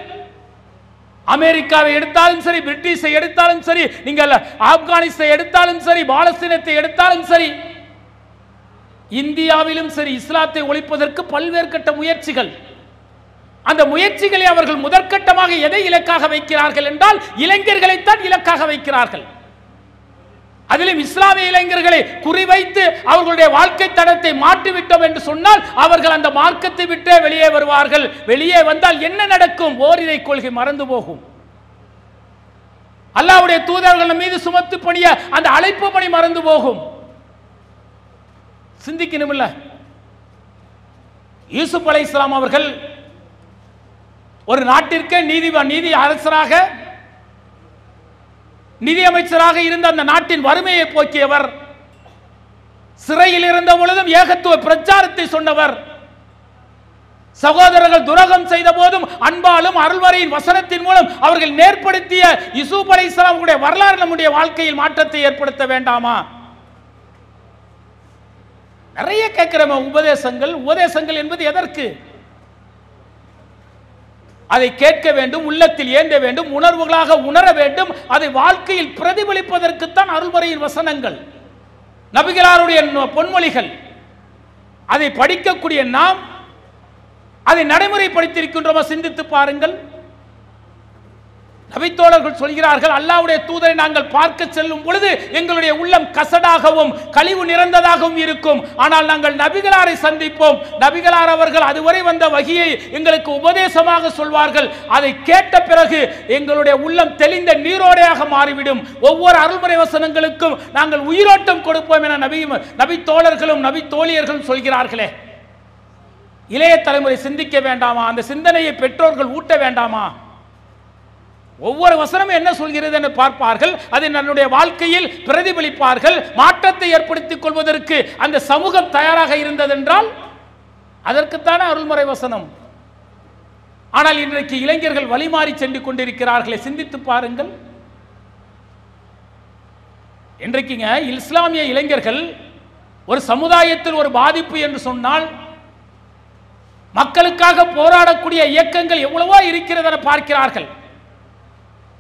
அமெரிக்காவை எடுத்தாலும் சரி, பிரிட்டிஷை எடுத்தாலும் சரி, நீங்கள் ஆப்கானிஸ்தானை எடுத்தாலும் சரி, பாலஸ்தீனத்தை எடுத்தாலும் சரி, இந்தியாவிலும் சரி, இஸ்லாத்தை ஒழிப்பதற்கு பல்வேறு கட்ட முயற்சிகள். அந்த முயற்சிகளை அவர்கள் முதற்கட்டமாக எதை இலக்காக வைக்கிறார்கள் என்றால் இளைஞர்களைத்தான் இலக்காக வைக்கிறார்கள். அதிலும் இஸ்லாமிய இளைஞர்களை குறிவைத்து அவர்களுடைய வாழ்க்கை தடத்தை மாற்றிவிட்டோம் என்று சொன்னால் அவர்கள் அந்த மார்க்கத்தை விட்டே வெளியே வருவார்கள். வெளியே வந்தால் என்ன நடக்கும்? ஓரிரை கொள்கை மறந்து போகும். அல்லாஹ்வுடைய தூதர்கள் மீது சுமத்து பணிய அந்த அழைப்பு பணி மறந்து போகும். சிந்திக்கணும்ல. யூசுப் அலைஹிஸ்ஸலாம் அவர்கள் ஒரு நாட்டிற்கு நீதி அரசராக, நிதி அமைச்சராக இருந்த அந்த நாட்டின் வறுமையை போக்கியவர். சிறையில் இருந்த பொழுதும் ஏகத்துவ பிரச்சாரத்தை சொன்னவர். சகோதரர்கள் துரோகம் செய்த போதும் அன்பாலும் அருள்வரையின் வசனத்தின் மூலம் அவர்கள் நேர்படுத்திய யூசுப் அலைஹிஸ்ஸலாமுடைய வரலாறு நம்முடைய வாழ்க்கையில் மாற்றத்தை ஏற்படுத்த வேண்டாமா? நிறைய கேட்கிறோம் உபதேசங்கள் என்பது எதற்கு? அதை கேட்க வேண்டும், உள்ளத்தில் ஏந்த வேண்டும், உணர்வுகளாக உணர வேண்டும். அதை வாழ்க்கையில் பிரதிபலிப்பதற்குத்தான் அருள்வரையின் வசனங்கள், நபிகளாருடைய பொன்மொழிகள். அதை படிக்கக்கூடிய நாம் அதை நடைமுறைப்படுத்தியிருக்கின்றோமா? சிந்தித்து பாருங்கள். நபித்தோழர்கள் சொல்கிறார்கள், அல்லாஹ்வுடைய தூதரை நாங்கள் பார்க்க செல்லும் பொழுது எங்களுடைய உள்ளம் கசடாகவும் கழிவு நிறைந்ததாகவும் இருக்கும். ஆனால் நாங்கள் நபிகளாரை சந்திப்போம். நபிகளார் அவர்கள் அதுவரை வந்த வகியை எங்களுக்கு உபதேசமாக சொல்வார்கள். அதை கேட்ட பிறகு எங்களுடைய உள்ளம் தெளிந்த நீரோடையாக மாறிவிடும். ஒவ்வொரு அருள்முறை வசனங்களுக்கும் நாங்கள் உயிரோட்டம் கொடுப்போம் என நபி தோழர்களும் நபி தோழியர்களும் சொல்கிறார்களே. இளைய தலைமுறை சிந்திக்க வேண்டாமா? அந்த சிந்தனையை பெற்றோர்கள் ஊட்ட வேண்டாமா? ஒவ்வொரு வசனமும் என்ன சொல்கிறது என்று பார்ப்பார்கள், அதை நம்முடைய வாழ்க்கையில் பிரதிபலிப்பார்கள். மாற்றத்தை ஏற்படுத்திக் கொள்வதற்கு அந்த சமூகம் தயாராக இருந்ததென்றால் அதற்குத்தான அருள்முறை வசனம். ஆனால் இன்றைக்கு இளைஞர்கள் வழிமாறி சென்று கொண்டிருக்கிறார்களே, சிந்தித்து பாருங்கள். இன்றைக்குங்க இஸ்லாமிய இளைஞர்கள் ஒரு சமுதாயத்தில் ஒரு பாதிப்பு என்று சொன்னால் மக்களுக்காக போராடக்கூடிய இயக்கங்கள் எவ்வளவோ இருக்கிறது என பார்க்கிறார்கள்.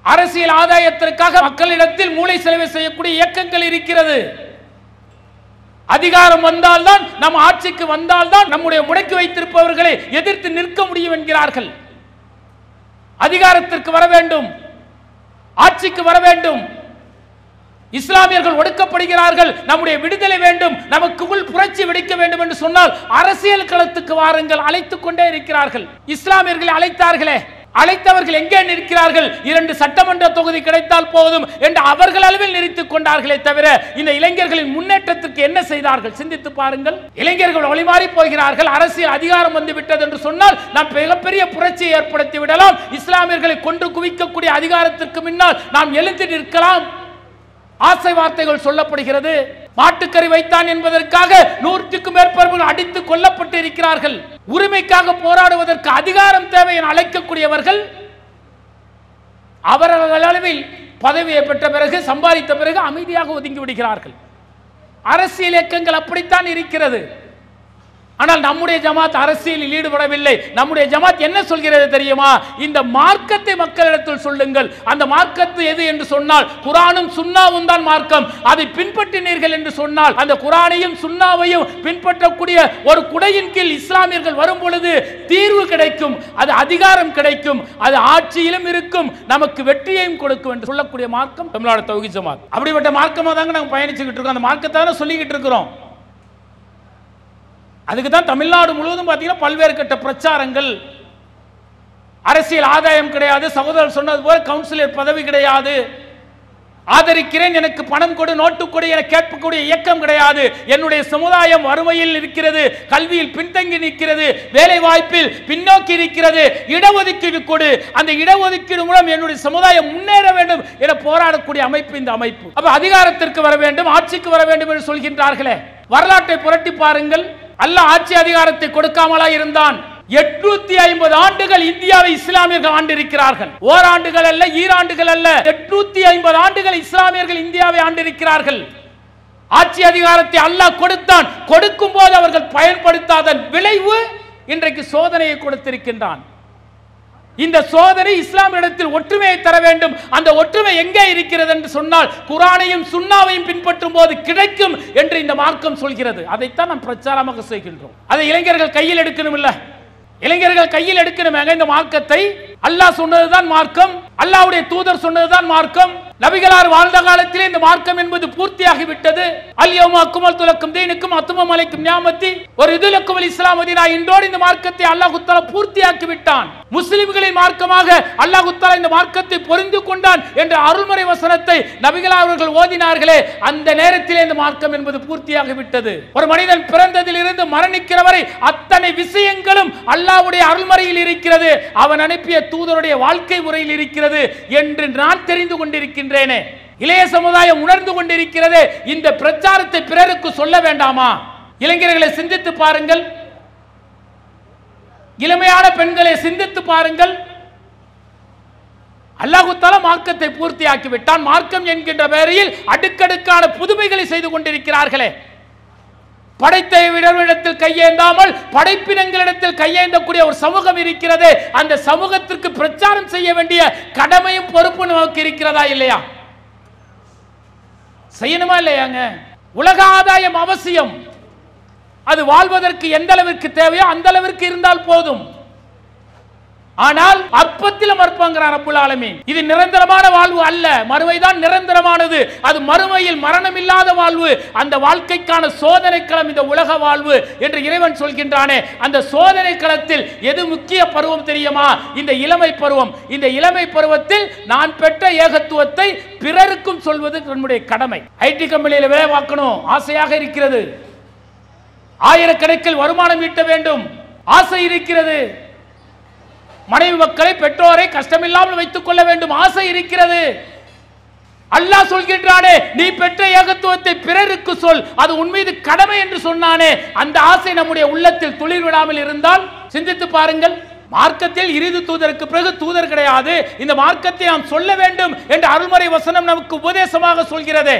அரசியல் ஆதாயத்திற்காக மக்களிடத்தில் மூளை செலவு செய்யக்கூடிய இயக்கங்கள் இருக்கிறது. அதிகாரம் வந்தால்தான், நம் ஆட்சிக்கு வந்தால்தான் நம்முடைய முடக்கி வைத்திருப்பவர்களை எதிர்த்து நிற்க முடியும் என்கிறார்கள். அதிகாரத்திற்கு வர வேண்டும், ஆட்சிக்கு வர வேண்டும். இஸ்லாமியர்கள் ஒடுக்கப்படுகிறார்கள், நம்முடைய விடுதலை வேண்டும், நமக்குள் புரட்சி வெடிக்க வேண்டும் என்று சொன்னால் அரசியல் களத்துக்கு வாருங்கள், அழைத்துக் கொண்டே இருக்கிறார்கள். இஸ்லாமியர்களை அழைத்தார்களே, அழைத்தவர்கள் எங்கே நிற்கிறார்கள்? 2 சட்டமன்ற தொகுதி கிடைத்தால் போதும் என்று அவர்கள் அளவில் நிறுத்திக் கொண்டார்களே தவிர இந்த இளைஞர்களின் முன்னேற்றத்திற்கு என்ன செய்தார்கள்? சிந்தித்து பாருங்கள். இளைஞர்கள் வழிமாறி போகிறார்கள். அரசியல் அதிகாரம் வந்து விட்டது என்று சொன்னால் நாம் மிகப்பெரிய புரட்சியை ஏற்படுத்தி விடலாம். இஸ்லாமியர்களை கொன்று குவிக்கக்கூடிய அதிகாரத்திற்கு முன்னால் நாம் எழுந்து நிற்கலாம். ஆசை வார்த்தைகள் சொல்லப்படுகிறது. மாட்டுக்கறி வைத்தான் என்பதற்காக 100க்கும் மேற்பட்டவர்கள் அடித்து கொல்லப்பட்டு இருக்கிறார்கள். உரிமைக்காக போராடுவதற்கு அதிகாரம் தேவை என அழைக்கக்கூடியவர்கள் அவர்கள் அளவில் பதவியை பெற்ற பிறகு, சம்பாதித்த பிறகு அமைதியாக ஒதுங்கி விடுகிறார்கள். அரசியல் இயக்கங்கள் அப்படித்தான் இருக்கிறது. ஆனால் நம்முடைய ஜமாத் அரசியலில் ஈடுபடவில்லை. நம்முடைய ஜமாத் என்ன சொல்கிறது தெரியுமா? இந்த மார்க்கத்தை மக்களிடத்தில் சொல்லுங்கள். அந்த மார்க்கத்தை எது என்று சொன்னால் குர்ஆனும் சுன்னாவும் தான் மார்க்கம். அதை பின்பற்றினீர்கள் என்று சொன்னால் அந்த குர்ஆனையும் சுன்னாவையும் பின்பற்றக்கூடிய ஒரு குடையின் கீழ் இஸ்லாமியர்கள் வரும் பொழுது தீர்வு கிடைக்கும், அது அதிகாரம் கிடைக்கும், அது ஆட்சியிலும் இருக்கும், நமக்கு வெற்றியையும் கொடுக்கும் என்று சொல்லக்கூடிய மார்க்கம் தமிழ்நாடு தௌஹீத் ஜமாத். அப்படிப்பட்ட மார்க்கமாக தாங்க நாங்கள் பயணிச்சுக்கிட்டு இருக்கோம். அந்த மார்க்கத்தான சொல்லிக்கிட்டு இருக்கிறோம். அதுக்கு தான் தமிழ்நாடு முழுவதும் பார்த்தீங்கன்னா பல்வேறு கட்ட பிரச்சாரங்கள். அரசியல் ஆதாயம் கிடையாது, சகோதரர் சொன்னது போல கவுன்சிலர் பதவி கிடையாது, ஆதரிக்கிறேன் எனக்கு பணம் கொடு நோட்டு கொடு என கேட்கக்கூடிய இயக்கம் கிடையாது. என்னுடைய சமுதாயம் வறுமையில் இருக்கிறது, கல்வியில் பின்தங்கி நிற்கிறது, வேலை வாய்ப்பில் பின்னோக்கி இருக்கிறது, இடஒதுக்கீடு கொடு, அந்த இடஒதுக்கீடு மூலம் என்னுடைய சமுதாயம் முன்னேற வேண்டும் என போராடக்கூடிய அமைப்பு இந்த அமைப்பு. அப்ப அதிகாரத்திற்கு வர வேண்டும், ஆட்சிக்கு வர வேண்டும் என்று சொல்கின்றார்களே. வரலாற்றை புரட்டி பாருங்கள். அல்லாஹ் ஆட்சி அதிகாரத்தை கொடுக்காமலா இருந்தான்? 850 ஆண்டுகள் இந்தியாவை இஸ்லாமியர்கள் ஆண்டிருக்கிறார்கள். ஓராண்டுகள் அல்ல, ஈராண்டுகள் அல்ல, 850 ஆண்டுகள் இஸ்லாமியர்கள் இந்தியாவை ஆண்டிருக்கிறார்கள். ஆட்சி அதிகாரத்தை அல்லாஹ் கொடுத்தான். கொடுக்கும் போது அவர்கள் பயன்படுத்தாத விளைவு இன்றைக்கு சோதனையை கொடுத்திருக்கின்றான். இந்த சோதனை இஸ்லாமியத்தில் ஒற்றுமையை தர வேண்டும். அந்த ஒற்றுமை எங்கே இருக்கிறது என்று சொன்னால் குர்ஆனையும் சுன்னாவையும் பின்பற்றும் போது கிடைக்கும் என்று இந்த மார்க்கம் சொல்கிறது. அதைத்தான் நாம் பிரச்சாரமாக செய்கின்றோம். அதை இளைஞர்கள் கையில் எடுக்கணும். இல்ல, இளைஞர்கள் கையில் எடுக்கணும். இந்த மார்க்கத்தை அல்லாஹ் சொன்னதுதான் மார்க்கம், அல்லாஹ்வுடைய தூதர் சொன்னதுதான் மார்க்கம், நபிகளார் வாழ்ந்த காலத்திலே இந்த மார்க்கம் என்பது பூர்த்தியாகிவிட்டது. அல்யௌம அக்மல்து லக்கும் தீனக்கும் அத்மம அலைக்கும் நிஅமதி ஒரு இதுலக்கும் இஸ்லாம் மதீனா. இன்றோடு இந்த மார்க்கத்தை அல்லாஹ் தஆலா பூர்த்தியாக்கி விட்டான். முஸ்லிம்களின் மார்க்கமாக அல்லாஹ் தஆலா இந்த மார்க்கத்தை பொரிந்து கொண்டான் என்ற அருள்மறை வசனத்தை நபிகளார் அவர்கள் ஓதினார்களே, அந்த நேரத்திலே இந்த மார்க்கம் என்பது பூர்த்தியாகி விட்டது. ஒரு மனிதன் பிறந்ததிலிருந்து மரணிக்கிற வரை அத்தனை விஷயங்களும் அல்லாஹ்வுடைய அருள்மறையில் இருக்கிறது, அவன் அனுப்பிய தூதருடைய வாழ்க்கை முறையில் இருக்கிறது என்று நான் தெரிந்து கொண்டிருக்கின்றேன். இளைய சமுதாயம் உணர்ந்து கொண்டிருக்கிறது. இந்த பிரச்சாரத்தை பிறருக்கு சொல்ல வேண்டாமா? இளைஞர்களை சிந்தித்து பாருங்கள், இளமையான பெண்களை சிந்தித்து பாருங்கள். அல்லாஹ் தஆலா மார்க்கத்தை பூர்த்தியாக்கி விட்டான். மார்க்கம் என்கின்ற பெயரில் அடுக்கடுக்கான புதுமைகளை செய்து கொண்டிருக்கிறார்களே. படைத்த விடத்தில் கையேந்தாமல் படைப்பினங்களிடத்தில் கையேந்தக்கூடிய ஒரு சமூகம் இருக்கிறது. அந்த சமூகத்திற்கு பிரச்சாரம் செய்ய வேண்டிய கடமையும் பொறுப்பு நமக்கு இருக்கிறதா இல்லையா? செய்யணுமா இல்லையாங்க? உலக ஆதாயம் அவசியம். அது வாழ்வதற்கு எந்த அளவிற்கு தேவையோ அந்த அளவிற்கு இருந்தால் போதும். ஆனால் அற்பத்திலும் அற்பங்கிறார் ரப்புல் ஆலமீன். இது நிரந்தரமான வாழ்வு அல்ல, மறுமைதான் நிரந்தரமானது. அது மறுமையில் மரணம் இல்லாத வாழ்வு. அந்த வாழ்க்கைக்கான சோதனை களம் இந்த உலக வாழ்வு என்று இறைவன் சொல்கின்றானே, அந்த சோதனை களத்தில் எது முக்கிய பருவம் தெரியுமா? இந்த இளமை பருவம். இந்த இளமை பருவத்தில் நான் பெற்ற ஏகத்துவத்தை பிறருக்கும் சொல்வது நம்முடைய கடமை. ஐடி கம்பெனியில் வேலை பார்க்கணும் ஆசையாக இருக்கிறது, ஆயிரக்கணக்கில் வருமானம் ஈட்ட வேண்டும் ஆசை இருக்கிறது, மனைவி மக்களை பெற்றோரை கஷ்டமில்லாமல் வைத்துக் கொள்ள வேண்டும் ஆசை இருக்கிறது. அல்லாஹ் சொல்கின்றானே, நீ பெற்ற ஏகத்துவத்தை பிறருக்கு சொல், அது உன் மீது கடமை என்று சொன்னானே. அந்த ஆசை நம்முடைய உள்ளத்தில் துளிர் விடாமல் இருந்தால் சிந்தித்து பாருங்கள். மார்க்கத்தில் இறுதி தூதருக்கு பிறகு தூதர் கிடையாது. இந்த மார்க்கத்தை நாம் சொல்ல வேண்டும் என்று அருள்மறை வசனம் நமக்கு உபதேசமாக சொல்கிறது.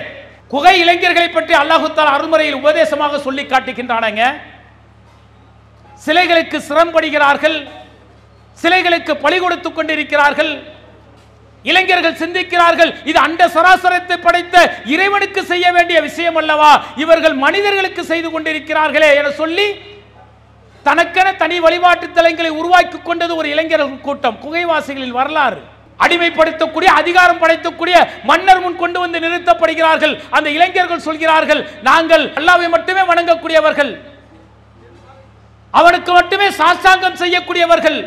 குகை இளைஞர்களை பற்றி அல்லாஹ் தஆலா அருள்மறையில் உபதேசமாக சொல்லி காட்டுகின்றானங்க. சிலைகளுக்கு சிரம்படுகிறார்கள், சிலைகளுக்கு பலி கொடுத்துக் கொண்டிருக்கிறார்கள். இளைஞர்கள் சிந்திக்கிறார்கள், இது அண்ட சராசரத்தை படைத்த இறைவனுக்கு செய்ய வேண்டிய விஷயம் அல்லவா, இவர்கள் மனிதர்களுக்கு செய்து கொண்டிருக்கிறார்களே என சொல்லி தனக்கென தனி வழிபாட்டு தலங்களை உருவாக்கி கொண்டது ஒரு இளைஞர்கள் கூட்டம். குகைவாசிகளின் வரலாறு. அடிமைப்படுத்தக்கூடிய அதிகாரம் படைத்தக்கூடிய மன்னர் முன் கொண்டு வந்து நிறுத்தப்படுகிறார்கள். அந்த இளைஞர்கள் சொல்கிறார்கள், நாங்கள் அல்லாஹ்வை மட்டுமே வணங்கக்கூடியவர்கள், அவனுக்கு மட்டுமே சாஷ்டாங்கம் செய்யக்கூடியவர்கள்,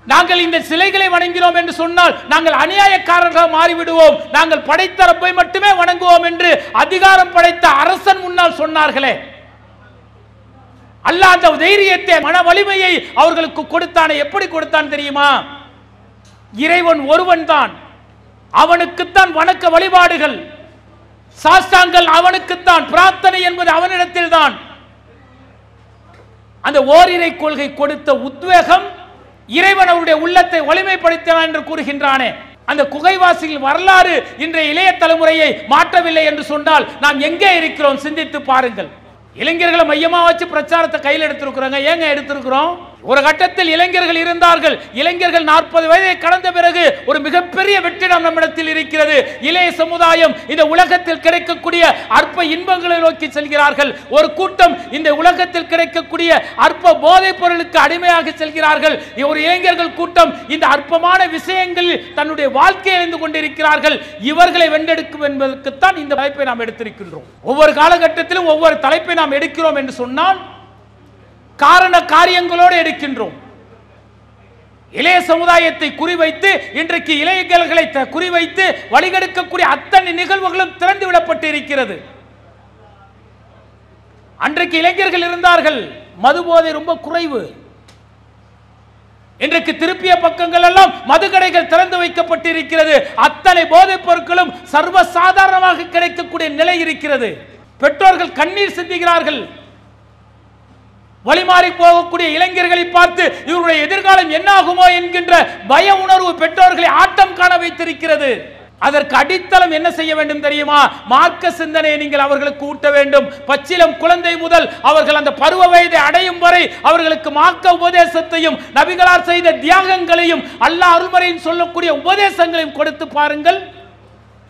நாங்கள் இந்த சிலைகளை வணங்கினோம் என்று சொன்னால் நாங்கள் அநியாயக்காரர்களாக மாறிவிடுவோம், நாங்கள் படைத்த ரப்பை மட்டுமே வணங்குவோம் என்று அதிகாரம் படைத்த அரசன் முன்னால் சொன்னார்களே. அல்லாஹ் அந்த தைரியத்தை மன வலிமையை அவர்களுக்கு கொடுத்தானே. எப்படி கொடுத்தான் தெரியுமா? இறைவன் ஒருவன் தான், அவனுக்குத்தான் வணக்க வழிபாடுகள், சாஷ்டாங்கள் அவனுக்குத்தான், பிரார்த்தனை என்பது அவனிடத்தில் தான். அந்த ஓரிரை கொள்கை கொடுத்த உத்வேகம் இறைவன் அவருடைய உள்ளத்தை வலிமைப்படுத்தினான் என்று கூறுகின்றானே. அந்த குகைவாசிகள் வரலாறு இன்றைய இளைய தலைமுறையை மாற்றவில்லை என்று சொன்னால் நாம் எங்கே இருக்கிறோம் சிந்தித்து பாருங்கள். இளைஞர்களை மையமா வச்சு பிரச்சாரத்தை கையில் எடுத்திருக்கிறோங்க. ஏங்க எடுத்திருக்கிறோம்? ஒரு கட்டத்தில் இளைஞர்கள் இருந்தார்கள். இளைஞர்கள் 40 வயதை கடந்த பிறகு ஒரு மிகப்பெரிய வெற்றிடம் நம்மிடத்தில் இருக்கிறது. இளைய சமுதாயம் இந்த உலகத்தில் கிடைக்கக்கூடிய அற்ப இன்பங்களை நோக்கி செல்கிறார்கள். ஒரு கூட்டம் இந்த உலகத்தில் கிடைக்கக்கூடிய அற்ப போதைப் பொருளுக்கு அடிமையாக செல்கிறார்கள். ஒரு இளைஞர்கள் கூட்டம் இந்த அற்பமான விஷயங்களில் தன்னுடைய வாழ்க்கையை இழந்து கொண்டிருக்கிறார்கள். இவர்களை வென்றெடுக்கும் என்பதற்குத்தான் இந்த தலைப்பை நாம் எடுத்திருக்கின்றோம். ஒவ்வொரு காலகட்டத்திலும் ஒவ்வொரு தலைப்பை நாம் எடுக்கிறோம் என்று சொன்னால் காரண காரியங்களோடு எடுக்கின்றோம். இளைய சமுதாயத்தை குறிவைத்து இன்றைக்கு இளைஞர்களை குறிவைத்து வழிகெடுக்கக்கூடிய அத்தனை நிகழ்வுகளும் திறந்து விடப்பட்டு இருக்கிறது. அன்றைக்கு இளைஞர்கள் இருந்தார்கள், மது போதை ரொம்ப குறைவு. இன்றைக்கு திருப்பிய பக்கங்கள் எல்லாம் மதுக்கடைகள் திறந்து வைக்கப்பட்டிருக்கிறது. அத்தனை போதைப் பொருட்களும் சர்வசாதாரணமாக கிடைக்கக்கூடிய நிலை இருக்கிறது. பெற்றோர்கள் கண்ணீர் சிந்துகிறார்கள். வழிமாறி போகக்கூடிய இளைஞர்களை பார்த்து இவருடைய எதிர்காலம் என்ன ஆகுமோ என்கின்ற பய உணர்வு பெற்றோர்களை ஆட்டம் காண வைத்திருக்கிறது. அதற்கு அடித்தளம் என்ன செய்ய வேண்டும் தெரியுமா? மார்க்க சிந்தனையை நீங்கள் அவர்களுக்கு ஊட்ட வேண்டும். பச்சிலம் குழந்தை முதல் அவர்கள் அந்த பருவ வயதை அடையும் வரை அவர்களுக்கு மார்க்க உபதேசத்தையும் நபிகளார் செய்த தியாகங்களையும் அல்லாஹ் அருள்மறையின் சொல்லக்கூடிய உபதேசங்களையும் கொடுத்து பாருங்கள்,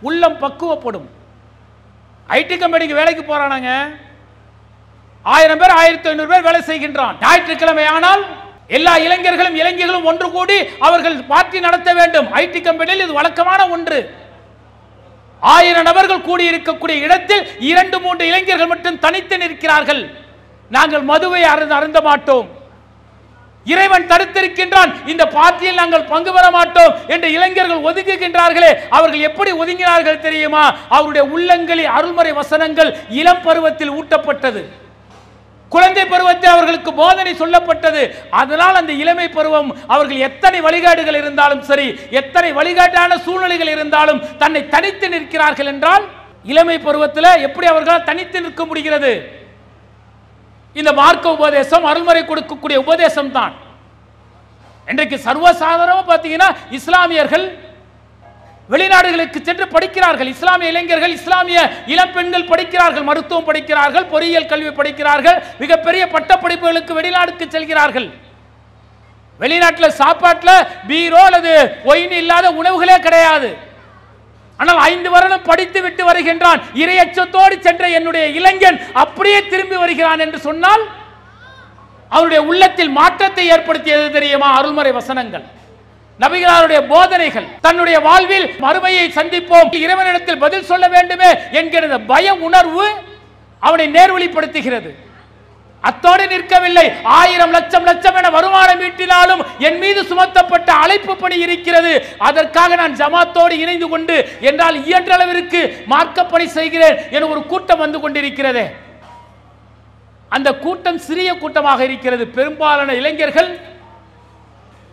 உள்ளம் பக்குவப்படும். ஐடி கம்பெனிக்கு வேலைக்கு போறானாங்க, 1000 பேர் 1500 பேர் வேலை செய்கின்றான். ஞாயிற்றுக்கிழமை ஆனால் எல்லா இளைஞர்களும் ஒன்று கூடி அவர்கள் பார்ட்டி நடத்த வேண்டும். ஐடி கம்பெனியில் இது வழக்கமான ஒன்று. 1000 நபர்கள் கூடி இருக்கக்கூடிய இடத்தில் 2-3 இளைஞர்கள் மட்டும் தனித்து நிற்கிறார்கள். நாங்கள் மதுவை அருந்த மாட்டோம், இறைவன் தடுத்திருக்கின்றான், இந்த பார்ட்டியில் நாங்கள் பங்கு பெற மாட்டோம் என்று இளைஞர்கள் ஒதுங்குகின்றார்களே, அவர்கள் எப்படி ஒதுங்கினார்கள் தெரியுமா? அவருடைய உள்ளங்களில் அருள்மறை வசனங்கள் இளம் பருவத்தில் ஊட்டப்பட்டது, குழந்தை பருவத்தில் அவர்களுக்கு போதனை சொல்லப்பட்டது. அதனால் அந்த இளமை பருவம் அவர்கள் எத்தனை வழிகாடுகள் இருந்தாலும் சரி, எத்தனை வழிகாட்டான சூழ்நிலைகள் இருந்தாலும் தன்னை தனித்து நிற்கிறார்கள். என்றால் இளமை பருவத்தில் எப்படி அவர்களால் தனித்து நிற்க முடிகிறது? இந்த மார்க்க உபதேசம், அருள்மறை கொடுக்கக்கூடிய உபதேசம் தான். இன்றைக்கு சர்வசாதாரணமாக பார்த்தீங்கன்னா இஸ்லாமியர்கள் வெளிநாடுகளுக்கு சென்று படிக்கிறார்கள். இஸ்லாமிய இளைஞர்கள், இஸ்லாமிய இளம் பெண்கள் படிக்கிறார்கள், மருத்துவம் படிக்கிறார்கள், பொறியியல் கல்வி படிக்கிறார்கள், மிகப்பெரிய பட்டப்படிப்புகளுக்கு வெளிநாடுக்கு செல்கிறார்கள். வெளிநாட்டில் சாப்பாட்டில் பீரோ அல்லது ஒயின் இல்லாத உணவுகளே கிடையாது. ஆனால் 5 வருடம் படித்து விட்டு வருகின்றான். இறையச்சத்தோடு சென்ற என்னுடைய இளைஞன் அப்படியே திரும்பி வருகிறான் என்று சொன்னால் அவருடைய உள்ளத்தில் மாற்றத்தை ஏற்படுத்தியது தெரியுமா? அருள்மறை வசனங்கள், நபிகளாருடைய போதனைகள். தன்னுடைய வாழ்வில் மறுமையை சந்திப்போம், இறைவனிடத்தில் பதில் சொல்ல வேண்டுமே என்கிற பய உணர்வு அவனை நேர்வழிப்படுத்துகிறது. அத்தோடு நிற்கவில்லை. 1000 லட்சம் என வருமானம் ஈட்டினாலும் என் மீது சுமத்தப்பட்ட அழைப்பு பணி இருக்கிறது, அதற்காக நான் ஜமாத்தோடு இணைந்து கொண்டு என்றால் இயன்ற அளவிற்கு மார்க்கப்பணி செய்கிறேன் என ஒரு கூட்டம் வந்து கொண்டிருக்கிறது. அந்த கூட்டம் சிறிய கூட்டமாக இருக்கிறது. பெரும்பாலான இளைஞர்கள்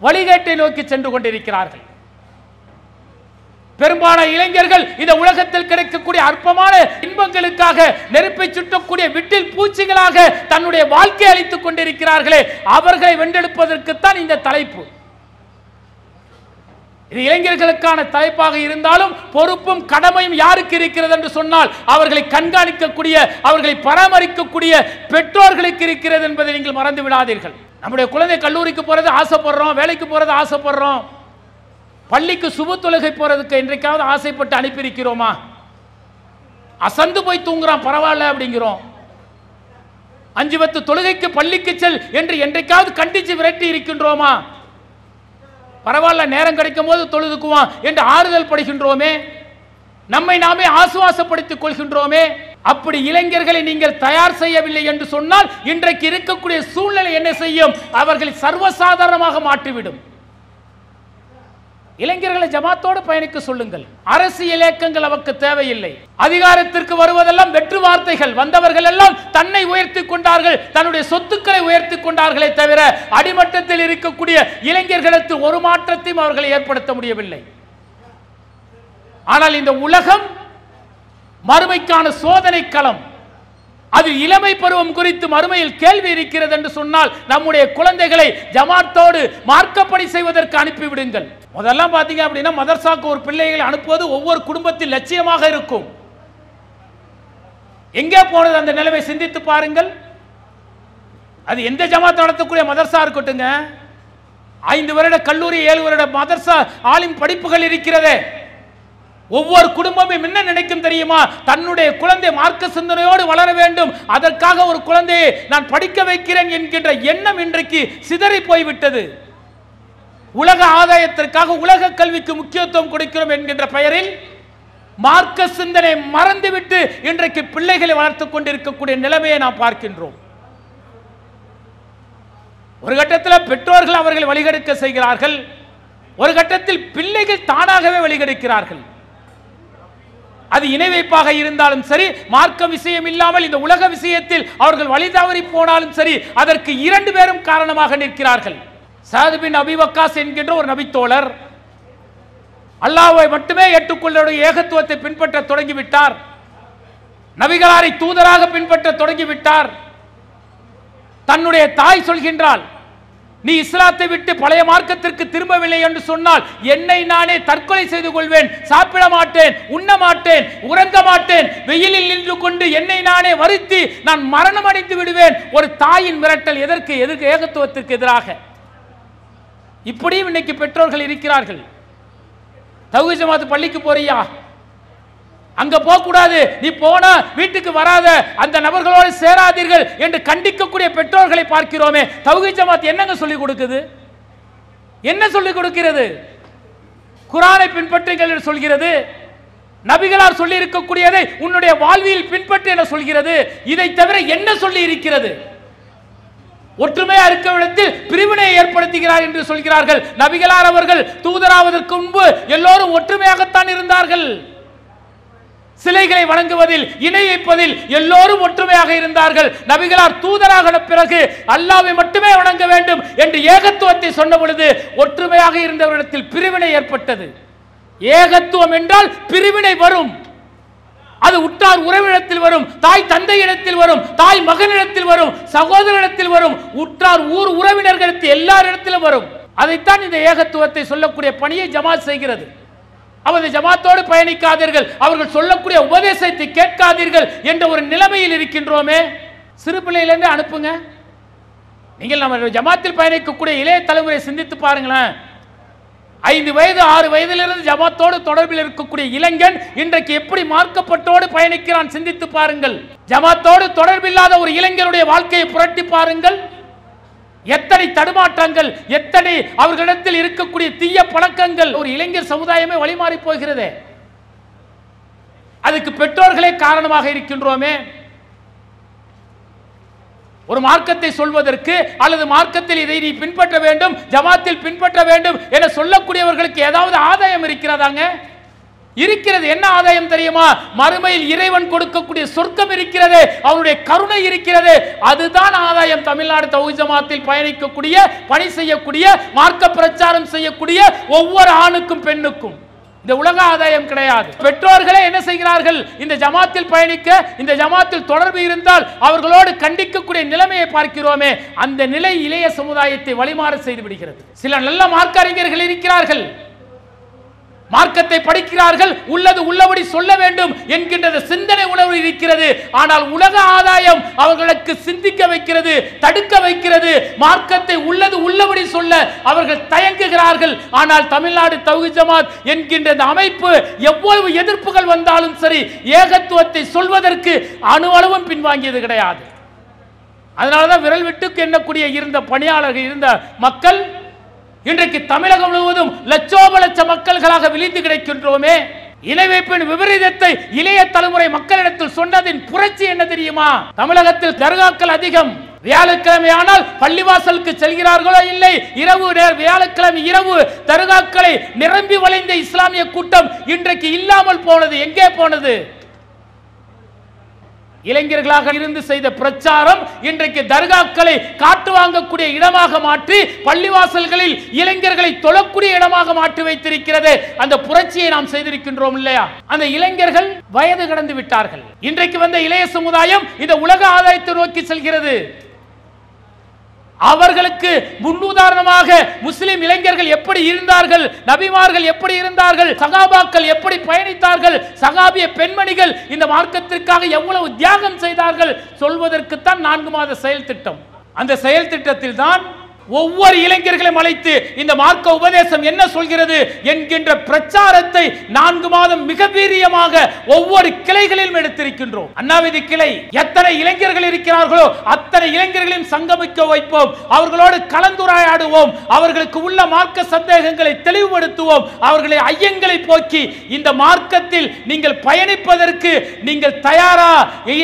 வழிகேட்டை நோக்கி சென்று கொண்டிருக்கிறார்கள். பெரும்பாலான இளைஞர்கள் இந்த உலகத்தில் கிடைக்கக்கூடிய அற்பமான இன்பங்களுக்காக நெருப்பை சுட்டக்கூடிய விட்டில் பூச்சிகளாக தன்னுடைய வாழ்க்கை அளித்துக் கொண்டிருக்கிறார்களே, அவர்களை வென்றெடுப்பதற்குத்தான் இந்த தலைப்பு. இது இளைஞர்களுக்கான தலைப்பாக இருந்தாலும் பொறுப்பும் கடமையும் யாருக்கு இருக்கிறது என்று சொன்னால் அவர்களை கண்காணிக்கக்கூடிய, அவர்களை பராமரிக்கக்கூடிய பெற்றோர்களுக்கு இருக்கிறது என்பதை நீங்கள் மறந்து விடாதீர்கள். நம்முடைய குழந்தை கல்லூரிக்கு போறது ஆசைப்படுறோம், வேலைக்கு போறது ஆசைப்படுறோம், பள்ளிக்கு சுப தொழுகை போறதுக்கு என்றைக்காவது ஆசைப்பட்டு அனுப்பியிருக்கிறோமா? அசந்து போய் தூங்குறான் பரவாயில்ல அப்படிங்கிறோம். 5 வக்து தொழுகைக்கு பள்ளிக்கு செல் என்று என்றைக்காவது கண்டிச்சு விரட்டி இருக்கின்றோமா? பரவாயில்ல நேரம் கிடைக்கும் போது தொழுதுக்குவான் என்று ஆறுதல் படுகின்றோமே, நம்மை நாமே ஆசுவாசப்படுத்திக் கொள்கின்றோமே. அப்படி இளைஞர்களை நீங்கள் தயார் செய்யவில்லை என்று சொன்னால் இன்றைக்கு இருக்கக்கூடிய சூழ்நிலை என்ன செய்யும்? அவர்களை சர்வசாதாரணமாக மாற்றிவிடும். இளைஞர்களை ஜமாத்தோடு பயணிக்க சொல்லுங்கள். அரசியல் இயக்கங்கள் அவருக்கு தேவையில்லை. அதிகாரத்திற்கு வருவதெல்லாம் வெற்று வார்த்தைகள். வந்தவர்கள் எல்லாம் தன்னை உயர்த்தி கொண்டார்கள், தன்னுடைய சொத்துக்களை உயர்த்தி கொண்டார்களே தவிர அடிமட்டத்தில் இருக்கக்கூடிய இளைஞர்களிடத்தில் ஒரு மாற்றத்தையும் அவர்களை ஏற்படுத்த முடியவில்லை. ஆனால் இந்த உலகம் மறுமைக்கான சோதனை களம். அது இளமை பருவம் குறித்து மறுமையில் கேள்வி இருக்கிறது என்று சொன்னால் நம்முடைய குழந்தைகளை ஜமாத்தோடு மார்க்கப்படி செய்வதற்கு அனுப்பிவிடுங்கள். முதல்லாம் பார்த்தீங்க அப்படின்னா மதர்சாக்கு ஒரு பிள்ளைகளை அனுப்புவது ஒவ்வொரு குடும்பத்தின் லட்சியமாக இருக்கும். எங்கே போனது அந்த நிலைமை சிந்தித்து பாருங்கள். அது எந்த ஜமாத் நடத்தக்கூடிய மதர்சா இருக்கட்டுங்க, 5 வருட கல்லூரி 7 வருட மதர்சா ஆலிம் படிப்புகள் இருக்கிறதே, ஒவ்வொரு குடும்பமும் என்ன நினைக்கும் தெரியுமா? தன்னுடைய குழந்தை மார்க்க சிந்தனையோடு வளர வேண்டும், அதற்காக ஒரு குழந்தையை நான் படிக்க வைக்கிறேன் என்கின்ற எண்ணம் இன்றைக்கு சிதறி போய்விட்டது. உலக ஆதாயத்திற்காக உலக கல்விக்கு முக்கியத்துவம் கொடுக்கிறோம் என்கின்ற பெயரில் மார்க்க சிந்தனை மறந்துவிட்டு இன்றைக்கு பிள்ளைகளை வளர்த்துக் கொண்டிருக்கக்கூடிய நிலைமையை நாம் பார்க்கின்றோம். ஒரு கட்டத்தில் பெற்றோர்கள் அவர்களை வழிகெடுக்க செய்கிறார்கள், ஒரு கட்டத்தில் பிள்ளைகள் தானாகவே வழிகெடுக்கிறார்கள். அது இணை வைப்பாக இருந்தாலும் சரி, மார்க்க விஷயம் இல்லாமல் இந்த உலக விஷயத்தில் அவர்கள் வழி தவறி போனாலும் சரி, அதற்கு 2 பேரும் காரணமாக நிற்கிறார்கள். சாத் பின் அபி வக்காஸ் என்கின்ற ஒரு நபித்தோழர் அல்லாஹ்வை மட்டுமே ஏற்றுக்கொள்ள ஏகத்துவத்தை பின்பற்ற தொடங்கிவிட்டார், நபிகளாரை தூதராக பின்பற்ற தொடங்கிவிட்டார். தன்னுடைய தாய் சொல்கின்றாள், நீ இஸ்லாத்தை விட்டு பழைய மார்க்கத்திற்கு திரும்பவில்லை என்று சொன்னால் என்னை நானே தற்கொலை செய்து கொள்வேன், சாப்பிட மாட்டேன், உண்ண மாட்டேன், உறங்க மாட்டேன், வெயிலில் நின்று கொண்டு என்னை நானே வருத்தி நான் மரணம் அடைந்து விடுவேன். ஒரு தாயின் மிரட்டல் எதற்கு? ஏகத்துவத்திற்கு எதிராக. இப்படியும் இன்னைக்கு பெற்றோர்கள் இருக்கிறார்கள். தௌஹீத் ஜமாத் பள்ளிக்கு போறியா? அங்க போக கூடாது, நீ போனா வீட்டுக்கு வராத, அந்த நபர்களோடு சேராதீர்கள் என்று கண்டிக்கக்கூடிய பெற்றோர்களை பார்க்கிறோமே. தௌஹீத் ஜமாத் என்னங்க சொல்லிக் கொடுக்குது? என்ன சொல்லிக் கொடுக்கிறது? குர்ஆனை பின்பற்றுங்கள் என்று சொல்கிறது. நபிகளார் சொல்லி இருக்கக்கூடியதை உன்னுடைய வாழ்வில் பின்பற்று என சொல்கிறது. இதை தவிர என்ன சொல்லி இருக்கிறது? ஒற்றுமையா இருக்க இடத்தில் பிரிவினை ஏற்படுத்துகிறார் என்று சொல்கிறார்கள். நபிகளார் அவர்கள் தூதராவதற்கு முன்பு எல்லோரும் ஒற்றுமையாகத்தான் இருந்தார்கள். சிலைகளை வணங்குவதில், இணை வைப்பதில் எல்லோரும் ஒற்றுமையாக இருந்தார்கள். நபிகளார் தூதராக பிறகு அல்லாஹ்வை மட்டுமே வணங்க வேண்டும் என்று ஏகத்துவத்தை சொன்ன பொழுது ஒற்றுமையாக இருந்தவரிடத்தில் பிரிவினை ஏற்பட்டது. ஏகத்துவம் என்றால் பிரிவினை வரும். அது உற்றார் உறவிடத்தில் வரும், தாய் தந்தை இடத்தில் வரும், தாய் மகனிடத்தில் வரும், சகோதரனிடத்தில் வரும், உற்றார் ஊர் உறவினர்களிடத்தில் எல்லாரிடத்திலும் வரும். அதைத்தான் இந்த ஏகத்துவத்தை சொல்லக்கூடிய பணியை ஜமாத் செய்கிறது. அவரது ஜமாத்தோடு பயணிக்காதீர்கள், அவர்கள் சொல்லக்கூடிய உபதேசத்தை கேட்காதீர்கள் என்ற ஒரு நிலைமையில் இருக்கின்றோமே. சிறு பிள்ளையிலிருந்து அனுப்புங்க. நீங்கள் நம்ம ஜமாத்தில் பயணிக்கக்கூடிய இளைய தலைமுறை சிந்தித்து பாருங்களேன். 5 வயது 6 வயதிலிருந்து ஜமாத்தோடு தொடர்பில் இருக்கக்கூடிய இளைஞன் இன்றைக்கு எப்படி மார்க்கப்பட்டோடு பயணிக்கிறான் சிந்தித்து பாருங்கள். ஜமாத்தோடு தொடர்பில்லாத ஒரு இளைஞனுடைய வாழ்க்கையை புரட்டி பாருங்கள். எத்தனை தடுமாற்றங்கள், எத்தனை அவர்களிடத்தில் இருக்கக்கூடிய தீய பழக்கங்கள். ஒரு இளைஞர் சமுதாயமே வழிமாறி போகிறது. அதுக்கு பெற்றோர்களே காரணமாக இருக்கின்றோமே. ஒரு மார்க்கத்தை சொல்வதற்கு அல்லது மார்க்கத்தில் இதை நீ பின்பற்ற வேண்டும், ஜமாத்தில் பின்பற்ற வேண்டும் என சொல்லக்கூடியவர்களுக்கு ஏதாவது ஆதாயம் இருக்கிறதாங்க? இருக்கிறது. என்ன ஆதாயம் தெரியுமா? மறுமையில் இறைவன் கொடுக்கக்கூடிய சொர்க்கம் இருக்கிறது, அவனுடைய கருணை இருக்கிறது. அதுதான் ஆதாயம். தமிழ்நாடு தௌஹீத் ஜமாத்தில் பயணிக்கக்கூடிய, பணி செய்யக்கூடிய, மார்க்க பிரச்சாரம் செய்யக்கூடிய ஒவ்வொரு ஆணுக்கும் பெண்ணுக்கும் இந்த உலக ஆதாயம் கிடையாது. பெற்றோர்களே என்ன செய்கிறார்கள்? இந்த ஜமாத்தில் பயணிக்க, இந்த ஜமாத்தில் தொடர்பு இருந்தால் அவர்களோடு கண்டிக்கக்கூடிய நிலைமையை பார்க்கிறோமே. அந்த நிலை இளைய சமுதாயத்தை வழிமாற செய்து விடுகிறது. சில நல்ல மார்க்க அறிஞர்கள் இருக்கிறார்கள், மார்க்கத்தை படிக்கிறார்கள், உள்ளது உள்ளபடி சொல்ல வேண்டும் என்கின்ற சிந்தனை உணர்வு இருக்கிறது. ஆனால் உலக ஆதாயம் அவர்களுக்கு சிந்திக்க வைக்கிறது, தடுக்க வைக்கிறது. மார்க்கத்தை உள்ளது உள்ளபடி சொல்ல அவர்கள் தயங்குகிறார்கள். ஆனால் தமிழ்நாடு தௌஹீத் ஜமாத் என்கின்ற இந்த அமைப்பு எவ்வளவு எதிர்ப்புகள் வந்தாலும் சரி, ஏகத்துவத்தை சொல்வதற்கு அணுவளவும் பின்வாங்கியது கிடையாது. அதனாலதான் விரல் விட்டு எண்ணக்கூடிய இருந்த பணியாளர்கள், இருந்த மக்கள் இன்றைக்கு தமிழகம் முழுவதும் லட்சோப லட்ச மக்கள்களாக விழித்து கிடைக்கின்றோமே. இணை வைப்பின் விபரீதத்தை இளைய தலைமுறை மக்களிடத்தில் சொன்னதின் புரட்சி என்ன தெரியுமா? தமிழகத்தில் தர்காக்கள் அதிகம். வியாழக்கிழமை ஆனால் பள்ளிவாசலுக்கு செல்கிறார்களோ இல்லை, இரவு வியாழக்கிழமை இரவு தர்காக்களை நிரம்பி வழிந்த இஸ்லாமிய கூட்டம் இன்றைக்கு இல்லாமல் போனது. எங்கே போனது? இளைஞர்களாக இருந்து செய்த பிரச்சாரம் இன்றைக்கு தர்காக்களை காட்டு வாங்கக்கூடிய இடமாக மாற்றி, பள்ளிவாசல்களில் இளைஞர்களை தொழக்கூடிய இடமாக மாற்றி வைத்திருக்கிறது. அந்த புரட்சியை நாம் செய்திருக்கின்றோம் இல்லையா? அந்த இளைஞர்கள் வயது கடந்து விட்டார்கள். இன்றைக்கு வந்த இளைய சமுதாயம் இந்த உலக ஆதாயத்தை நோக்கி செல்கிறது. அவர்களுக்கு முன்னுதாரணமாக முஸ்லிம் இளைஞர்கள் எப்படி இருந்தார்கள், நபிமார்கள் எப்படி இருந்தார்கள், சகாபாக்கள் எப்படி பயணித்தார்கள், சகாபிய பெண்மணிகள் இந்த மார்க்கத்திற்காக எவ்வளவு தியாகம் செய்தார்கள் சொல்வதற்குத்தான் 4 மாத செயல் திட்டம். அந்த செயல் திட்டத்தில் தான் ஒவ்வொரு இளைஞர்களையும் அழைத்து இந்த மார்க்க உபதேசம் என்ன சொல்கிறது என்கின்ற பிரச்சாரத்தை 4 மாதம் மிக வீரியமாக ஒவ்வொரு கிளைகளிலும் எடுத்திருக்கின்றோம். அண்ணாவிதி கிளை எத்தனை இளைஞர்கள் இருக்கிறார்களோ அத்தனை இளைஞர்களையும் சங்கமிக்க வைப்போம், அவர்களோடு கலந்துரையாடுவோம், அவர்களுக்கு உள்ள மார்க்க சந்தேகங்களை தெளிவுபடுத்துவோம், அவர்களை ஐயங்களை போக்கி இந்த மார்க்கத்தில் நீங்கள் பயணிப்பதற்கு நீங்கள் தயாரா,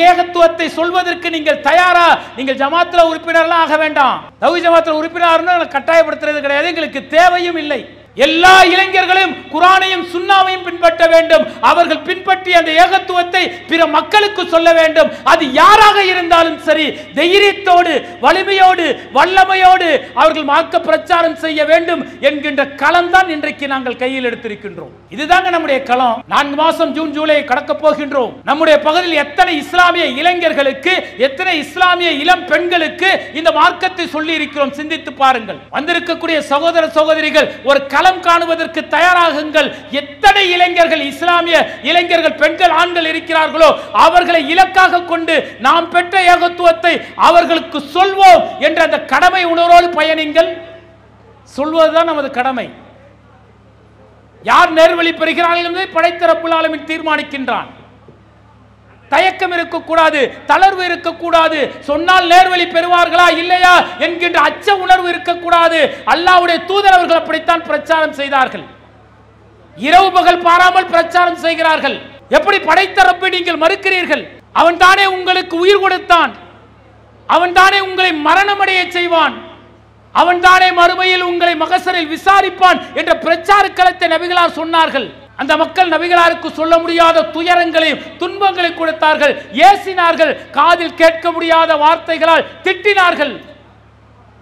ஏகத்துவத்தை சொல்வதற்கு நீங்கள் தயாரா? நீங்கள் ஜமாத்துல உறுப்பினர்லாம் ஆக வேண்டாம், தௌஹீத் ஜமாத்துல உறுப்பினர் கட்டாயப்படுத்துறது கிடையாது, எங்களுக்கு தேவையும் இல்லை. எல்லா இளைஞர்களும் குர்ஆனையும் சுன்னாவையும் பின்பற்ற வேண்டும். அவர்கள் பின்பற்றிய அந்த ஏகத்துவத்தை பிற மக்களுக்கு சொல்ல வேண்டும். அது யாராக இருந்தாலும் சரி, தைரியத்தோடு, வலிமையோடு, வல்லமையோடு அவர்கள் மார்க்க பிரச்சாரம் செய்ய வேண்டும் என்கின்ற களம் தான் இன்றைக்கு நாங்கள் கையில் எடுத்திருக்கின்றோம். இதுதாங்க நம்முடைய களம். 4 மாசம் ஜூன் ஜூலை கடக்க போகின்றோம். நம்முடைய பகுதியில் எத்தனை இஸ்லாமிய இளைஞர்களுக்கு, எத்தனை இஸ்லாமிய இளம் பெண்களுக்கு இந்த மார்க்கத்தை சொல்லி இருக்கிறோம் சிந்தித்து பாருங்கள். வந்திருக்கக்கூடிய சகோதர சகோதரிகள் ஒரு களம் காணுவதற்கு தயாராகுங்கள். எத்தனை இளைஞர்கள், இஸ்லாமிய இளைஞர்கள், பெண்கள், ஆண்கள் இருக்கிறார்களோ அவர்களை இலக்காக கொண்டு நாம் பெற்ற ஏகத்துவத்தை அவர்களுக்கு சொல்வோம் என்ற அந்த கடமை உணர்வோடு பயணிங்கள். சொல்வதுதான் நமது கடமை. யார் நேர்வழி பெறுகிறார்கள் என்பதை படைத்த ரப்புல் ஆலமீன் தீர்மானிக்கின்றான். தயக்கம் இருக்கக்கூடாது, தளர்வு இருக்கக்கூடாது, சொன்னால் நேர்வழி பெறுவார்களா இல்லையா என்கின்ற அச்ச உணர்வு இருக்கக்கூடாது. அல்லாஹ்வுடைய தூதரவர்கள் அப்படித்தான் பிரச்சாரம் செய்தார்கள். இரவு பகல் பாராமல் பிரச்சாரம் செய்கிறார்கள். எப்படி படைத்த ரப்பை நீங்கள் மறுக்கிறீர்கள்? அவன் தானே உங்களுக்கு உயிர் கொடுத்தான், அவன் தானே உங்களை மரணமடைய செய்வான், அவன் தானே மறுமையில் உங்களை மகசரில் விசாரிப்பான் என்ற பிரச்சார களத்தை நபிகளார் சொன்னார்கள். அந்த மக்கள் நபிகளாருக்கு சொல்ல முடியாத துயரங்களையும் துன்பங்களை கொடுத்தார்கள், ஏசினார்கள், காதில் கேட்க முடியாத வார்த்தைகளால் திட்டினார்கள்.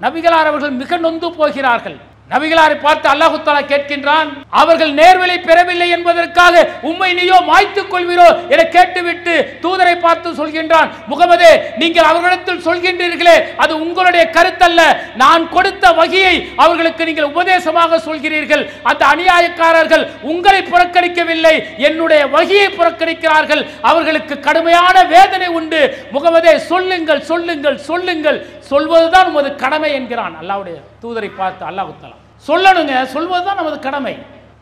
நபிகளார் அவர்கள் மிக நொந்து போகிறார்கள். நபிகளாரை பார்த்து அல்லாஹ் தஆலா கேட்கின்றான், அவர்கள் நேர்வழி பெறவில்லை என்பதற்காக உம்மை நீயோ மாய்த்துக் கொள்வீரோ என கேட்டுவிட்டு தூதரை பார்த்து சொல்கின்றான், முகமதே, நீங்கள் அவர்களிடத்தில் சொல்கின்றீர்களே அது உங்களுடைய கருத்தல்ல, நான் கொடுத்த வகியை அவர்களுக்கு நீங்கள் உபதேசமாக சொல்கிறீர்கள். அந்த அநியாயக்காரர்கள் உங்களை புறக்கணிக்கவில்லை, என்னுடைய வகியை புறக்கணிக்கிறார்கள், அவர்களுக்கு கடுமையான வேதனை உண்டு. முகமதே, சொல்லுங்கள் சொல்லுங்கள் சொல்லுங்கள், சொல்வதுதான் உமது கடமை என்கிறான். அல்லாஹ்வுடைய தூதரை பார்த்து அல்லாஹ் தஆலா சொல்லணுங்க, சொல்வதுதான் நமது கடமை.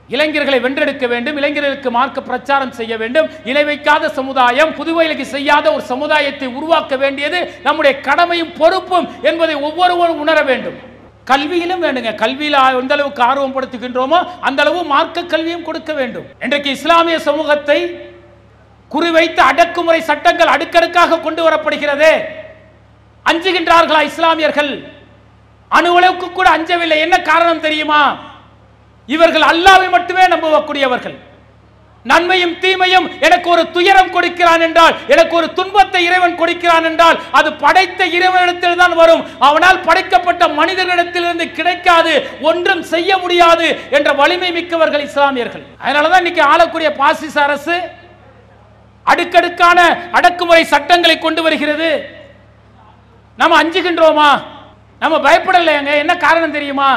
இளைஞர்களை வென்றெடுக்க வேண்டும், இளைஞர்களுக்கு மார்க்க பிரச்சாரம் செய்ய வேண்டும். இணை வைக்காத சமுதாயம், புதுவையிலுக்கு செய்யாத ஒரு சமுதாயத்தை உருவாக்க வேண்டியது நம்முடைய கடமையும் பொறுப்பும் என்பதை ஒவ்வொருவரும் உணர வேண்டும். கல்வியிலும் வேண்டுங்க, கல்வியில் எந்த அளவுக்கு ஆர்வம் படுத்துகின்றோமோ அந்த அளவு மார்க்க கல்வியும் கொடுக்க வேண்டும். இன்றைக்கு இஸ்லாமிய சமூகத்தை குறிவைத்து அடக்குமுறை சட்டங்கள் அடுக்கடுக்காக கொண்டு வரப்படுகிறதே, அஞ்சுகின்றார்களா இஸ்லாமியர்கள்? அணுவளவுக்கு கூட அஞ்சவில்லை. என்ன காரணம் தெரியுமா? இவர்கள் அல்லாஹ்வை மட்டுமே நம்பக்கூடியவர்கள். நன்மையும் தீமையும் எனக்கு ஒரு துயரம் கொடுக்கிறான் என்றால், எனக்கு ஒரு துன்பத்தை இறைவன் கொடுக்கிறான் என்றால் அது படைத்த இறைவனிடத்தில் தான் வரும், அவனால் படைக்கப்பட்ட மனிதர்களிடத்திலிருந்து கிடைக்காது, ஒன்றும் செய்ய முடியாது என்ற வலிமை மிக்கவர்கள் இஸ்லாமியர்கள். அதனாலதான் இன்னைக்கு ஆளக்கூடிய பாசிச அரசு அடுக்கடுக்கான அடக்குமுறை சட்டங்களை கொண்டு வருகிறது. நம்ம அஞ்சுகின்றோமா? நம்ம பயப்படலைங்க. என்ன காரணம் தெரியுமா?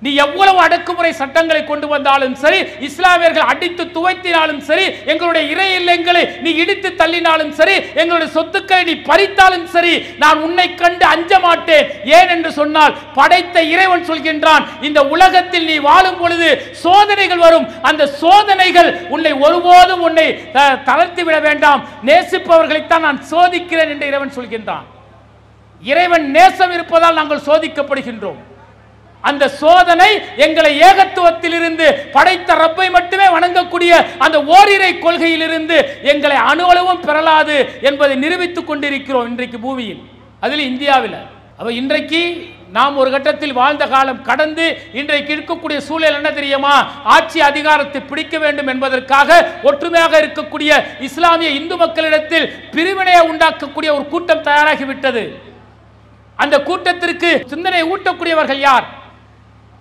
நீ எவ்வளவு அடக்குமுறை சட்டங்களை கொண்டு வந்தாலும் சரி, இஸ்லாமியர்கள் அடித்து துவைத்தினாலும் சரி, எங்களுடைய இறை இல்லங்களை நீ இடித்து தள்ளினாலும் சரி, எங்களுடைய சொத்துக்களை நீ பறித்தாலும் சரி, நான் உன்னை கண்டு அஞ்ச மாட்டேன். ஏன் என்று சொன்னால் படைத்த இறைவன் சொல்கின்றான், இந்த உலகத்தில் நீ வாழும் பொழுது சோதனைகள் வரும், அந்த சோதனைகள் உன்னை ஒருபோதும் உன்னை தளர்த்தி விட வேண்டாம், நேசிப்பவர்களைத்தான் நான் சோதிக்கிறேன் என்று இறைவன் சொல்கின்றான். இறைவன் நேசம் இருப்பதால் நாங்கள் சோதிக்கப்படுகின்றோம். அந்த சோதனை எங்களை ஏகத்துவத்தில் இருந்து படைத்த ரப்பை மட்டுமே வணங்கக்கூடிய அந்த ஓரிரை கொள்கையிலிருந்து எங்களை அணுவளவும் பெறலாது என்பதை நிரூபித்துக் கொண்டிருக்கிறோம் இன்றைக்கு பூமியில், அதில் இந்தியாவில். அப்ப இன்றைக்கு நாம் ஒரு கட்டத்தில் வாழ்ந்த காலம் கடந்து இன்றைக்கு இருக்கக்கூடிய சூழல் என்ன தெரியுமா? ஆட்சி அதிகாரத்தை பிடிக்க வேண்டும் என்பதற்காக ஒற்றுமையாக இருக்கக்கூடிய இஸ்லாமிய இந்து மக்களிடத்தில் பிரிவினையை உண்டாக்கக்கூடிய ஒரு கூட்டம் தயாராகிவிட்டது. அந்த கூட்டத்திற்கு சிந்தனை ஊட்டக்கூடியவர்கள் யார்?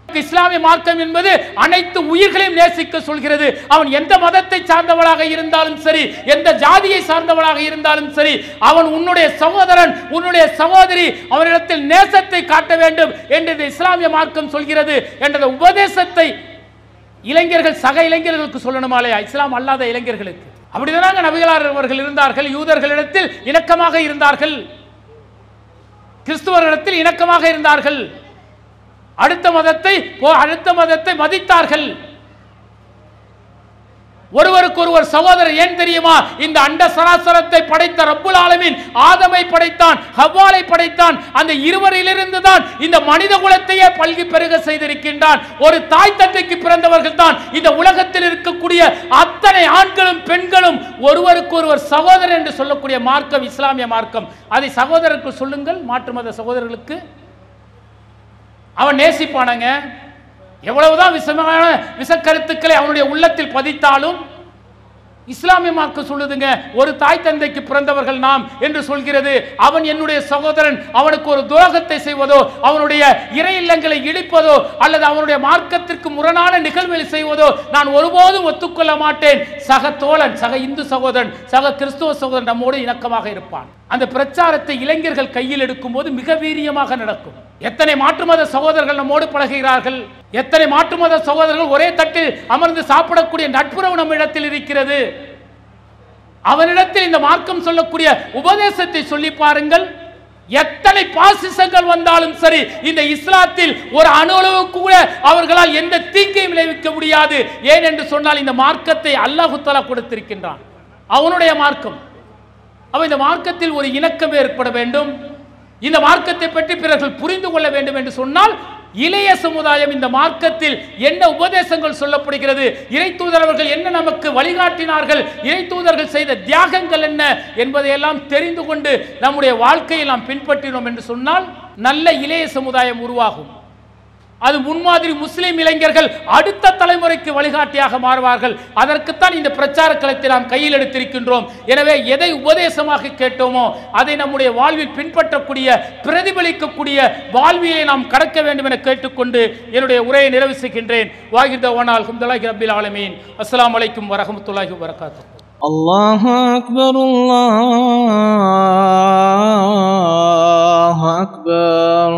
இஸ்லாமிய மார்க்கம் என்பது அனைத்து உயிர்களையும் நேசிக்க சொல்கிறது. அவன் எந்த மதத்தை சார்ந்தவளாக இருந்தாலும் சரி, எந்த ஜாதியை சார்ந்தவளாக இருந்தாலும் சரி, அவன் உன்னுடைய சகோதரன், உன்னுடைய சகோதரி, அவனிடத்தில் நேசத்தை காட்ட வேண்டும் என்று இஸ்லாமிய மார்க்கம் சொல்கிறது என்ற உபதேசத்தை இளைஞர்கள் சக இளைஞர்களுக்கு சொல்லணுமா இல்லையா? இஸ்லாம் அல்லாத இளைஞர்களுக்கு. அப்படிதான் நபிகளார் அவர்கள் இருந்தார்கள். யூதர்களிடத்தில் இணக்கமாக இருந்தார்கள், கிறிஸ்துவர்களிடத்தில் இணக்கமாக இருந்தார்கள், அடுத்த மதத்தை மதித்தார்கள். ஒருவருக்கு ஒருவர் சகோதரர். ஏன் தெரியுமா? இந்த அண்ட சராசரத்தை படைத்த ரப்புல் ஆலமீன் ஆதமை படைத்தான், ஹவ்வாலை படைத்தான். அந்த இருவரிலிருந்து தான் இந்த மனித குலத்தையே பல்கி பெருக செய்திருக்கின்றான். ஒரு தாய் தந்தைக்கு பிறந்தவர்கள் தான் இந்த உலகத்தில் இருக்கக்கூடிய அத்தனை ஆண்களும் பெண்களும் ஒருவருக்கு ஒருவர் சகோதரர் என்று சொல்லக்கூடிய மார்க்கம் இஸ்லாமிய மார்க்கம். அதை சகோதரருக்கு சொல்லுங்கள், மாற்று மத சகோதரர்களுக்கு. அவன் நேசிப்பானங்க. எவ்வளவுதான் விஷமான விஷக்கருத்துக்களை அவனுடைய உள்ளத்தில் பதித்தாலும் இஸ்லாமிய மார்க்கம் சொல்லுதுங்க, ஒரு தாய் தந்தைக்கு பிறந்தவர்கள் நாம் என்று சொல்கிறது. அவன் என்னுடைய சகோதரன், அவனுக்கு ஒரு துரோகத்தை செய்வதோ, அவனுடைய இறை இல்லங்களை இடிப்பதோ, அல்லது அவனுடைய மார்க்கத்திற்கு முரணான நிகழ்வுகளை செய்வதோ நான் ஒருபோதும் ஒத்துக்கொள்ள மாட்டேன். சக தோழன், சக இந்து சகோதரன், சக கிறிஸ்துவ சகோதரன் நம்மோடு இணக்கமாக இருப்பான். அந்த பிரச்சாரத்தை இளைஞர்கள் கையில் எடுக்கும் போது மிக வீரியமாக நடக்கும். எத்தனை மாற்று மத சகோதரர்கள் நம்மோடு பழகுகிறார்கள், எத்தனை மாற்று மத சகோதரர்கள் ஒரே தட்டில் அமர்ந்து சாப்பிடக்கூடிய நட்புறவு நம்ம இடத்தில் இருக்கிறது. அவனிடத்தில் இந்த மார்க்கம் சொல்லக்கூடிய உபதேசத்தை சொல்லி பாருங்கள். எத்தனை பாசிசங்கள் வந்தாலும் சரி, இந்த இஸ்லாத்தில் ஒரு அணுளவு கூட அவர்களால் எந்த தீங்கையும் விளைவிக்க முடியாது. ஏன் என்று சொன்னால் இந்த மார்க்கத்தை அல்லாஹ் தஆலா கொடுத்திருக்கின்றான், அவனுடைய மார்க்கம். அப்ப இந்த மார்க்கத்தில் ஒரு இணக்கம் ஏற்பட வேண்டும், இந்த மார்க்கத்தை பற்றி பிறர்கள் புரிந்து கொள்ள வேண்டும் என்று சொன்னால் இளைய சமுதாயம் இந்த மார்க்கத்தில் என்ன உபதேசங்கள் சொல்லப்படுகிறது, இறை தூதரவர்கள் என்ன நமக்கு வழிகாட்டினார்கள், இறை தூதர்கள் செய்த தியாகங்கள் என்ன என்பதையெல்லாம் தெரிந்து கொண்டு நம்முடைய வாழ்க்கையை நாம் பின்பற்றினோம் என்று சொன்னால் நல்ல இளைய சமுதாயம் உருவாகும். அது முன்மாதிரி முஸ்லிம் இளைஞர்கள் அடுத்த தலைமுறைக்கு வழிகாட்டியாக மாறுவார்கள். அதற்குத்தான் இந்த பிரச்சார களத்தை நாம் கையில் எடுத்திருக்கின்றோம். எனவே எதை உபதேசமாக கேட்டோமோ அதை நம்முடைய வாழ்வில் பின்பற்றக்கூடிய பிரதிபலிக்கக்கூடிய வாழ்வியை நாம் கடக்க வேண்டும் என கேட்டுக்கொண்டு என்னுடைய உரையை நிறைவு செய்கின்றேன். வாஹிர் தவானா அல்ஹம்துலில்லாஹி ரப்பில் ஆலமீன். அஸ்ஸலாமு அலைக்கும் வரஹ்மத்துல்லாஹி வபரகாத்துஹு. அல்லாஹு அக்பர், அல்லாஹு அக்பர்.